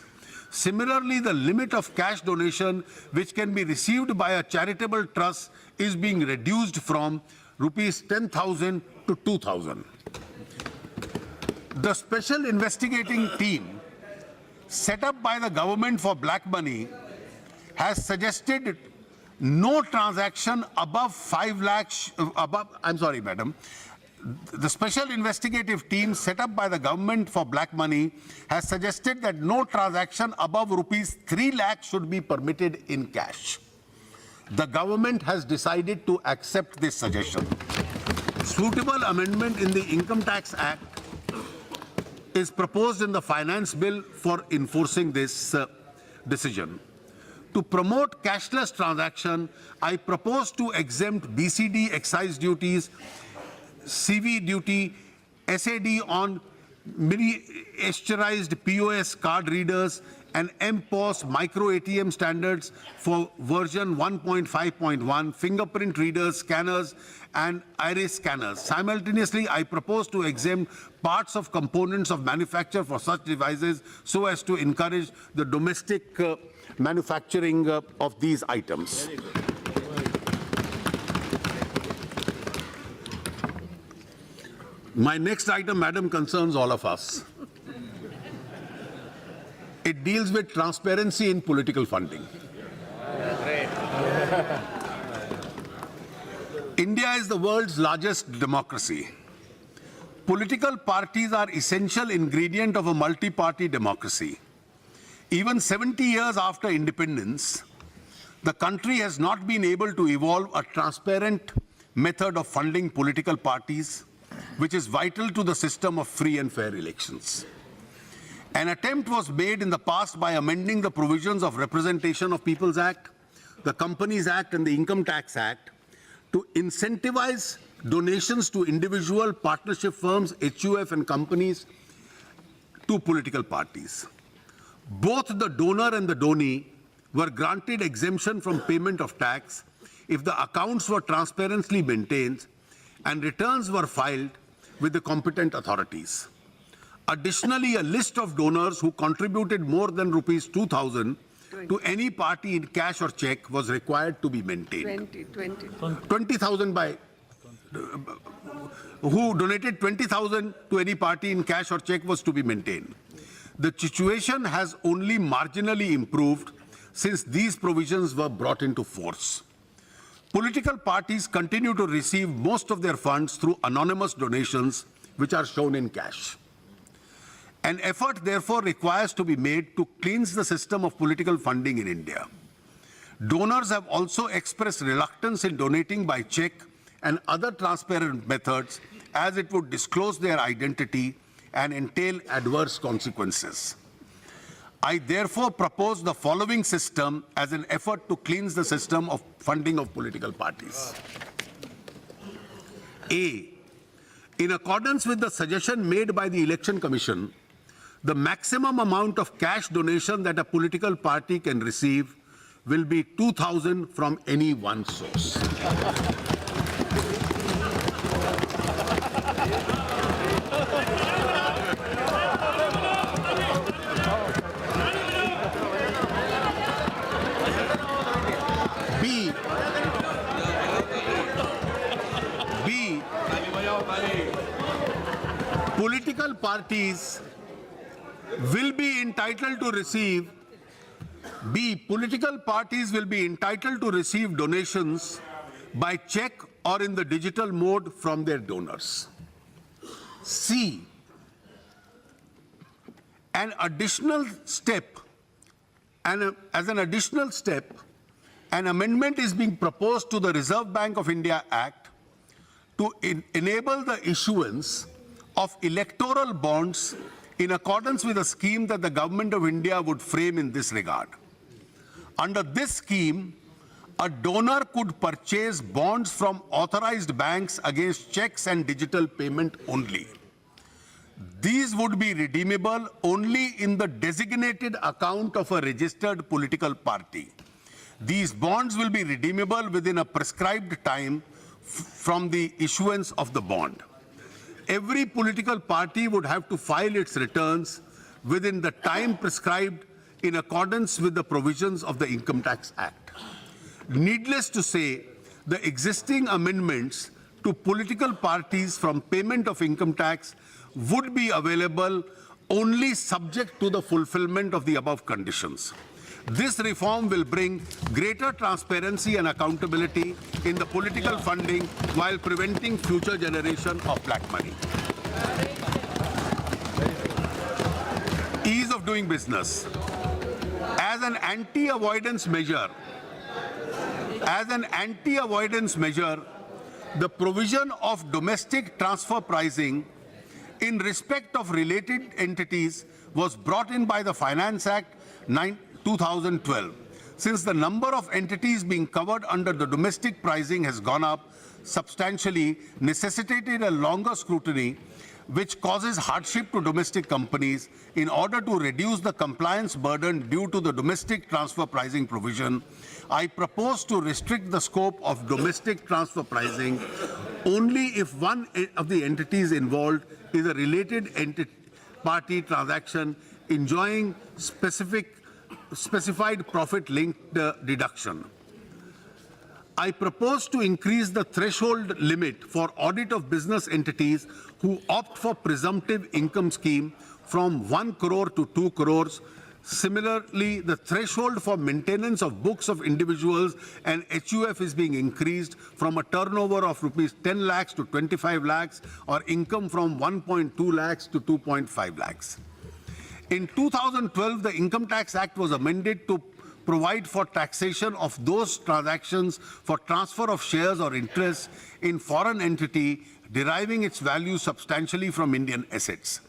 Similarly, the limit of cash donation which can be received by a charitable trust is being reduced from rupees 10,000 to 2,000. The special investigating team set up by the government for black money has suggested no transaction above 5 lakhs, The special investigative team set up by the government for black money has suggested that no transaction above rupees 3 lakhs should be permitted in cash. The government has decided to accept this suggestion. Suitable amendment in the Income Tax Act is proposed in the finance bill for enforcing this decision. To promote cashless transaction, I propose to exempt BCD excise duties, CV duty, SAD on miniaturized POS card readers, and MPOS micro ATM standards for version 1.5.1, fingerprint readers, scanners, and iris scanners. Simultaneously, I propose to exempt parts of components of manufacture for such devices so as to encourage the domestic manufacturing of these items. My next item, Madam, concerns all of us. It deals with transparency in political funding. India is the world's largest democracy. Political parties are essential ingredient of a multi-party democracy. Even 70 years after independence, the country has not been able to evolve a transparent method of funding political parties, which is vital to the system of free and fair elections. An attempt was made in the past by amending the provisions of Representation of People's Act, the Companies Act, and the Income Tax Act to incentivize donations to individual partnership firms, HUF, and companies to political parties. Both the donor and the donee were granted exemption from payment of tax if the accounts were transparently maintained and returns were filed with the competent authorities. Additionally, a list of donors who contributed more than rupees 2,000 to any party in cash or check was required to be maintained. 20,000 by who donated 20,000 to any party in cash or check was to be maintained. The situation has only marginally improved since these provisions were brought into force. Political parties continue to receive most of their funds through anonymous donations, which are shown in cash. An effort, therefore, requires to be made to cleanse the system of political funding in India. Donors have also expressed reluctance in donating by check and other transparent methods, as it would disclose their identity and entail adverse consequences. I therefore propose the following system as an effort to cleanse the system of funding of political parties. A. In accordance with the suggestion made by the Election Commission, the maximum amount of cash donation that a political party can receive will be 2,000 from any one source. political parties will be entitled to receive, political parties will be entitled to receive donations by check or in the digital mode from their donors. C, an additional step, as an additional step, an amendment is being proposed to the Reserve Bank of India Act to enable the issuance of electoral bonds in accordance with a scheme that the Government of India would frame in this regard. Under this scheme, a donor could purchase bonds from authorized banks against checks and digital payment only. These would be redeemable only in the designated account of a registered political party. These bonds will be redeemable within a prescribed time from the issuance of the bond. Every political party would have to file its returns within the time prescribed in accordance with the provisions of the Income Tax Act. Needless to say, the existing amendments to political parties from payment of income tax would be available only subject to the fulfillment of the above conditions. This reform will bring greater transparency and accountability in the political funding while preventing future generation of black money. Ease of doing business. As an anti-avoidance measure, the provision of domestic transfer pricing in respect of related entities was brought in by the Finance Act 2012. Since the number of entities being covered under the domestic pricing has gone up substantially, necessitated a longer scrutiny, which causes hardship to domestic companies. In order to reduce the compliance burden due to the domestic transfer pricing provision, I propose to restrict the scope of domestic transfer pricing only if one of the entities involved is a related party transaction enjoying specified profit-linked deduction. I propose to increase the threshold limit for audit of business entities who opt for presumptive income scheme from 1 crore to 2 crores. Similarly, the threshold for maintenance of books of individuals and HUF is being increased from a turnover of rupees 10 lakhs to 25 lakhs or income from 1.2 lakhs to 2.5 lakhs. In 2012, the Income Tax Act was amended to provide for taxation of those transactions for transfer of shares or interests in foreign entity deriving its value substantially from Indian assets.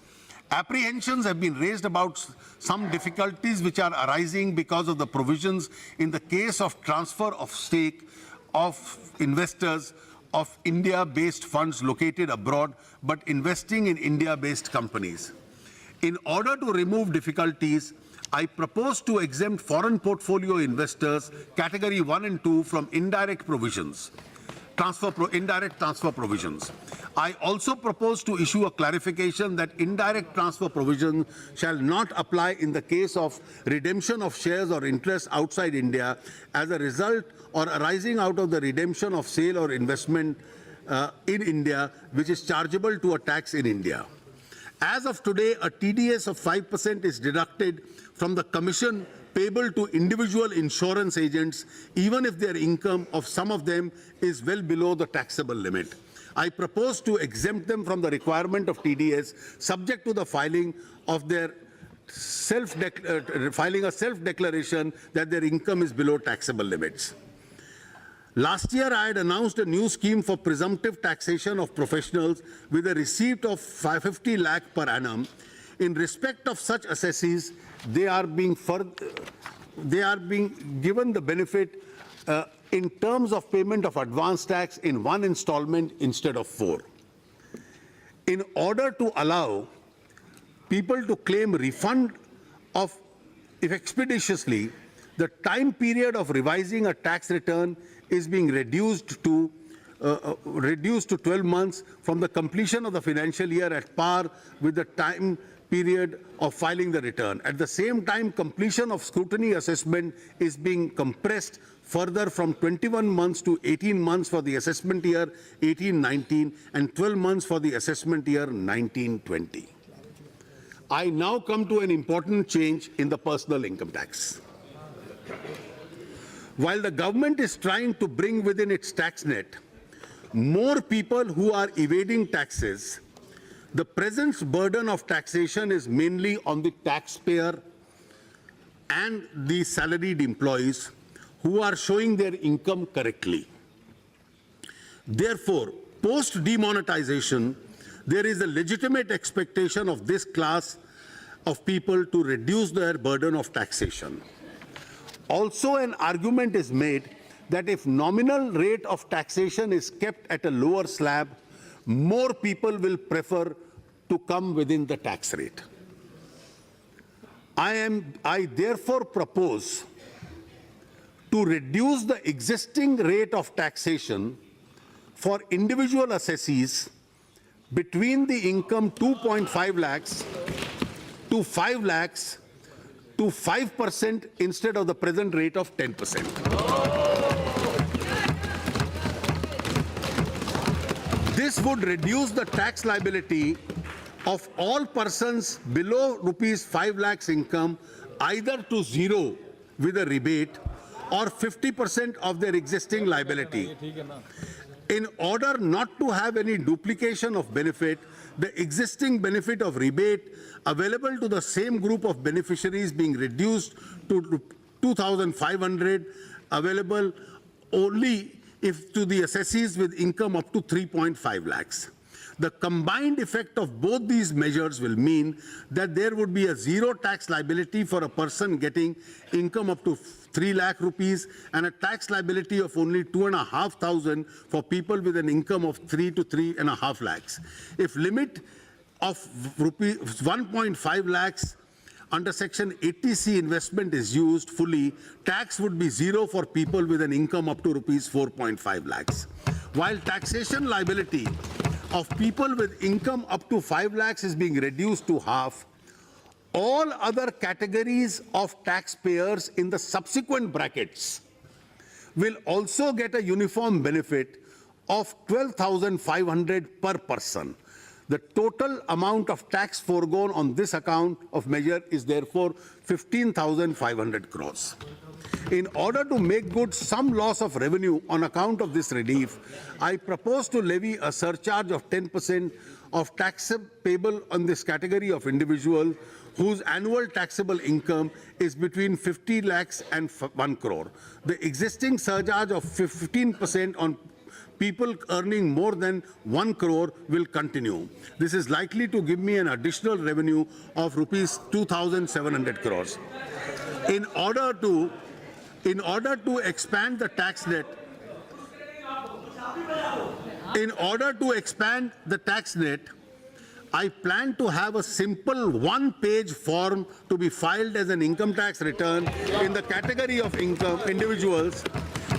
Apprehensions have been raised about some difficulties which are arising because of the provisions in the case of transfer of stake of investors of India-based funds located abroad but investing in India-based companies. In order to remove difficulties, I propose to exempt foreign portfolio investors category 1 and 2 from indirect provisions, indirect transfer provisions. I also propose to issue a clarification that indirect transfer provision shall not apply in the case of redemption of shares or interests outside India as a result or arising out of the redemption of sale or investment in India, which is chargeable to a tax in India. As of today, a TDS of 5% is deducted from the commission payable to individual insurance agents, even if their income of some of them is well below the taxable limit. I propose to exempt them from the requirement of TDS, subject to the filing of their filing a self-declaration that their income is below taxable limits. Last year, I had announced a new scheme for presumptive taxation of professionals with a receipt of 550 lakh per annum. In respect of such assessees, they are being given the benefit in terms of payment of advance tax in one installment instead of 4. In order to allow people to claim refund of expeditiously, the time period of revising a tax return is being reduced to 12 months from the completion of the financial year at par with the time period of filing the return. At the same time, completion of scrutiny assessment is being compressed further from 21 months to 18 months for the assessment year 18-19 and 12 months for the assessment year 19-20. I now come to an important change in the personal income tax. While the government is trying to bring within its tax net more people who are evading taxes, the present burden of taxation is mainly on the taxpayer and the salaried employees who are showing their income correctly. Therefore, post-demonetization, there is a legitimate expectation of this class of people to reduce their burden of taxation. Also, an argument is made that if nominal rate of taxation is kept at a lower slab, more people will prefer to come within the tax rate. I therefore propose to reduce the existing rate of taxation for individual assessees between the income 2.5 lakhs to 5 lakhs to 5% instead of the present rate of 10%. This would reduce the tax liability of all persons below rupees 5 lakhs income either to zero with a rebate or 50% of their existing liability. In order not to have any duplication of benefit, the existing benefit of rebate available to the same group of beneficiaries being reduced to 2,500 available only if to the assessees with income up to 3.5 lakhs. The combined effect of both these measures will mean that there would be a zero tax liability for a person getting income up to 3 lakh rupees and a tax liability of only 2,500 for people with an income of 3 to 3.5 lakhs. If limit of rupees 1.5 lakhs under section 80C investment is used fully, tax would be zero for people with an income up to rupees 4.5 lakhs. While taxation liability of people with income up to 5 lakhs is being reduced to half, all other categories of taxpayers in the subsequent brackets will also get a uniform benefit of 12,500 per person. The total amount of tax foregone on this account of measure is therefore 15,500 crores. In order to make good some loss of revenue on account of this relief, I propose to levy a surcharge of 10% of tax payable on this category of individual whose annual taxable income is between 50 lakhs and 1 crore. The existing surcharge of 15% on people earning more than 1 crore will continue. This is likely to give me an additional revenue of rupees 2,700 crores. In order to expand the tax net, I plan to have a simple one-page form to be filed as an income tax return in the category of income individuals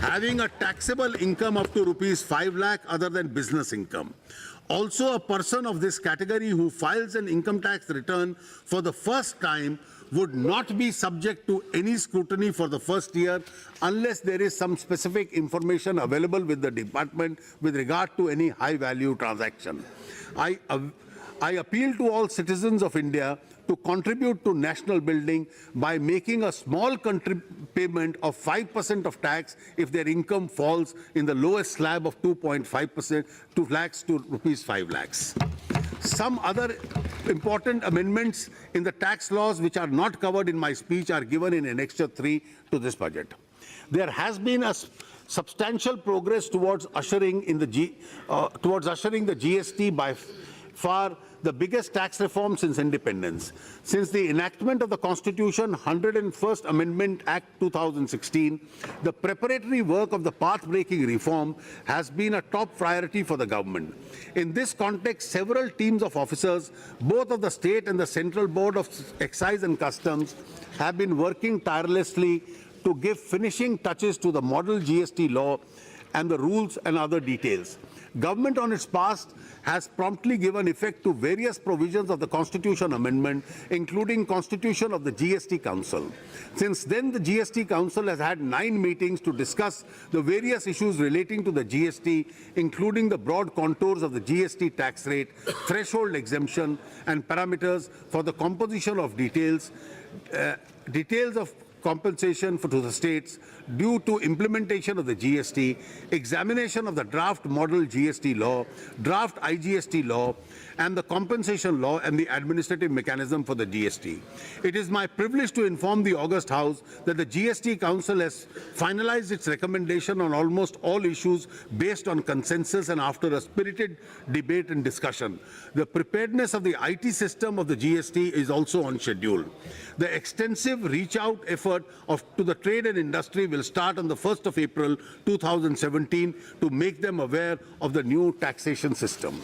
having a taxable income up to rupees 5 lakh other than business income. Also, a person of this category who files an income tax return for the first time would not be subject to any scrutiny for the first year unless there is some specific information available with the department with regard to any high-value transaction. I appeal to all citizens of India to contribute to national building by making a small payment of 5% of tax if their income falls in the lowest slab of 2.5%, 2 lakhs to rupees 5 lakhs. Some other important amendments in the tax laws which are not covered in my speech are given in Annexure 3 to this budget. There has been a substantial progress towards ushering the GST by far the biggest tax reform since independence. Since the enactment of the Constitution 101st Amendment Act 2016, the preparatory work of the path-breaking reform has been a top priority for the government. In this context, several teams of officers, both of the state and the Central Board of Excise and Customs, have been working tirelessly to give finishing touches to the model GST law and the rules and other details. Government on its past has promptly given effect to various provisions of the Constitution Amendment, including constitution of the GST Council. Since then, the GST Council has had 9 meetings to discuss the various issues relating to the GST, including the broad contours of the GST tax rate, threshold exemption, and parameters for the composition of details of compensation to the states due to implementation of the GST, examination of the draft model GST law, draft IGST law, and the compensation law and the administrative mechanism for the GST. It is my privilege to inform the August House that the GST Council has finalized its recommendation on almost all issues based on consensus and after a spirited debate and discussion. The preparedness of the IT system of the GST is also on schedule. The extensive reach-out effort to the trade and industry will start on the 1st of April 2017 to make them aware of the new taxation system.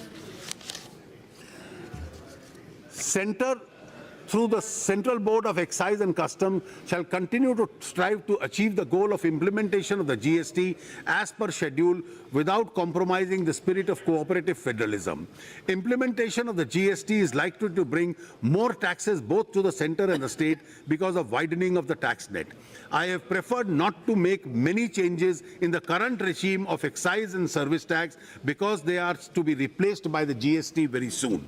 Through the Central Board of Excise and Customs shall continue to strive to achieve the goal of implementation of the GST as per schedule without compromising the spirit of cooperative federalism. Implementation of the GST is likely to bring more taxes both to the center and the state because of widening of the tax net. I have preferred not to make many changes in the current regime of excise and service tax because they are to be replaced by the GST very soon.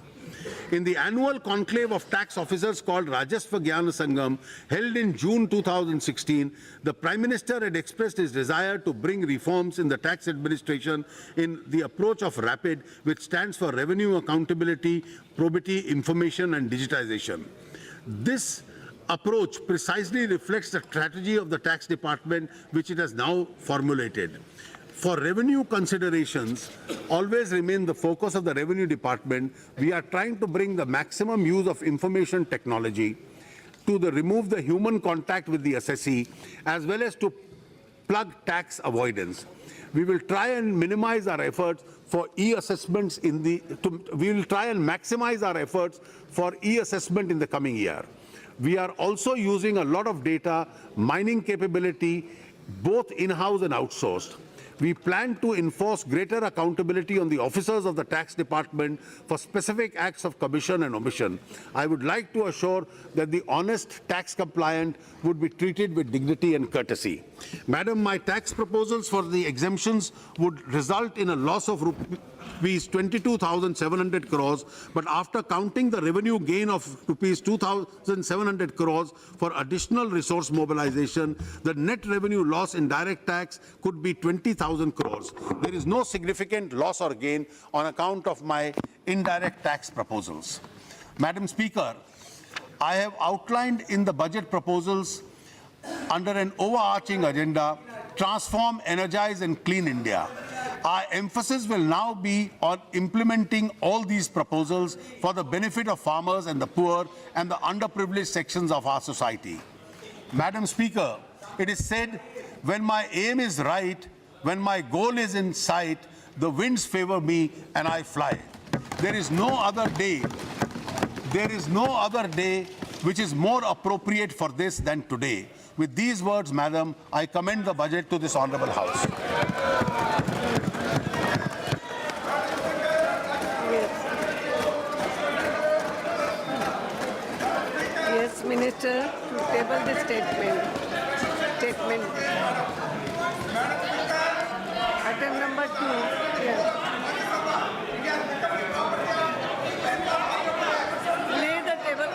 In the annual conclave of tax officers called Rajastha Gyana Sangam, held in June 2016, the Prime Minister had expressed his desire to bring reforms in the tax administration in the approach of RAPID, which stands for Revenue Accountability, Probity, Information and Digitization. This approach precisely reflects the strategy of the tax department, which it has now formulated. For revenue considerations always remain the focus of the Revenue Department. We are trying to bring the maximum use of information technology to remove the human contact with the assessee, as well as to plug tax avoidance. We will try and minimize our efforts for e-assessments we will try and maximize our efforts for e-assessment in the coming year. We are also using a lot of data mining capability, both in-house and outsourced. We plan to enforce greater accountability on the officers of the tax department for specific acts of commission and omission. I would like to assure that the honest tax compliant would be treated with dignity and courtesy. Madam, my tax proposals for the exemptions would result in a loss of rupees 22,700 crores, but after counting the revenue gain of rupees 2,700 crores for additional resource mobilization, the net revenue loss in direct tax could be 20,000 crores. There is no significant loss or gain on account of my indirect tax proposals. Madam Speaker, I have outlined in the budget proposals under an overarching agenda, transform, energize and clean India. Our emphasis will now be on implementing all these proposals for the benefit of farmers and the poor and the underprivileged sections of our society. Madam Speaker, it is said, when my aim is right, when my goal is in sight, the winds favor me and I fly. There is no other day which is more appropriate for this than today. With these words, Madam, I commend the budget to this Honourable House. Yes, Minister, to table the statement. Item number 2. Yes. Lay the table.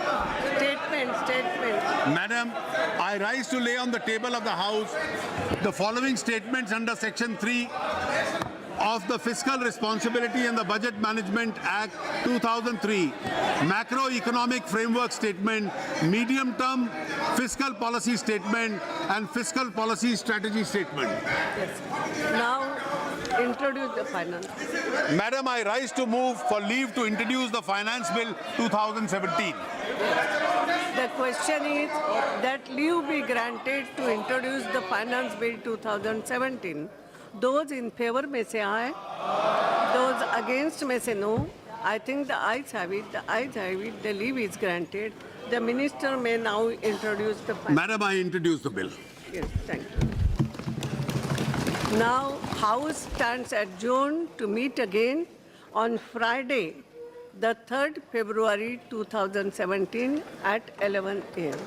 Statement. Madam, I rise to lay on the table of the House the following statements under Section 3 of the Fiscal Responsibility and the Budget Management Act 2003, Macroeconomic Framework Statement, Medium-Term Fiscal Policy Statement, and Fiscal Policy Strategy Statement. Yes. Now, introduce the finance. Madam, I rise to move for leave to introduce the Finance Bill 2017. The question is that leave be granted to introduce the Finance Bill 2017. Those in favor may say aye. Those against may say no. I think the ayes have it. The ayes have it. The leave is granted. The minister may now introduce the Finance. Madam, I introduce the bill. Yes, thank you. Now, House stands adjourned to meet again on Friday, the 3rd February 2017 at 11 a.m.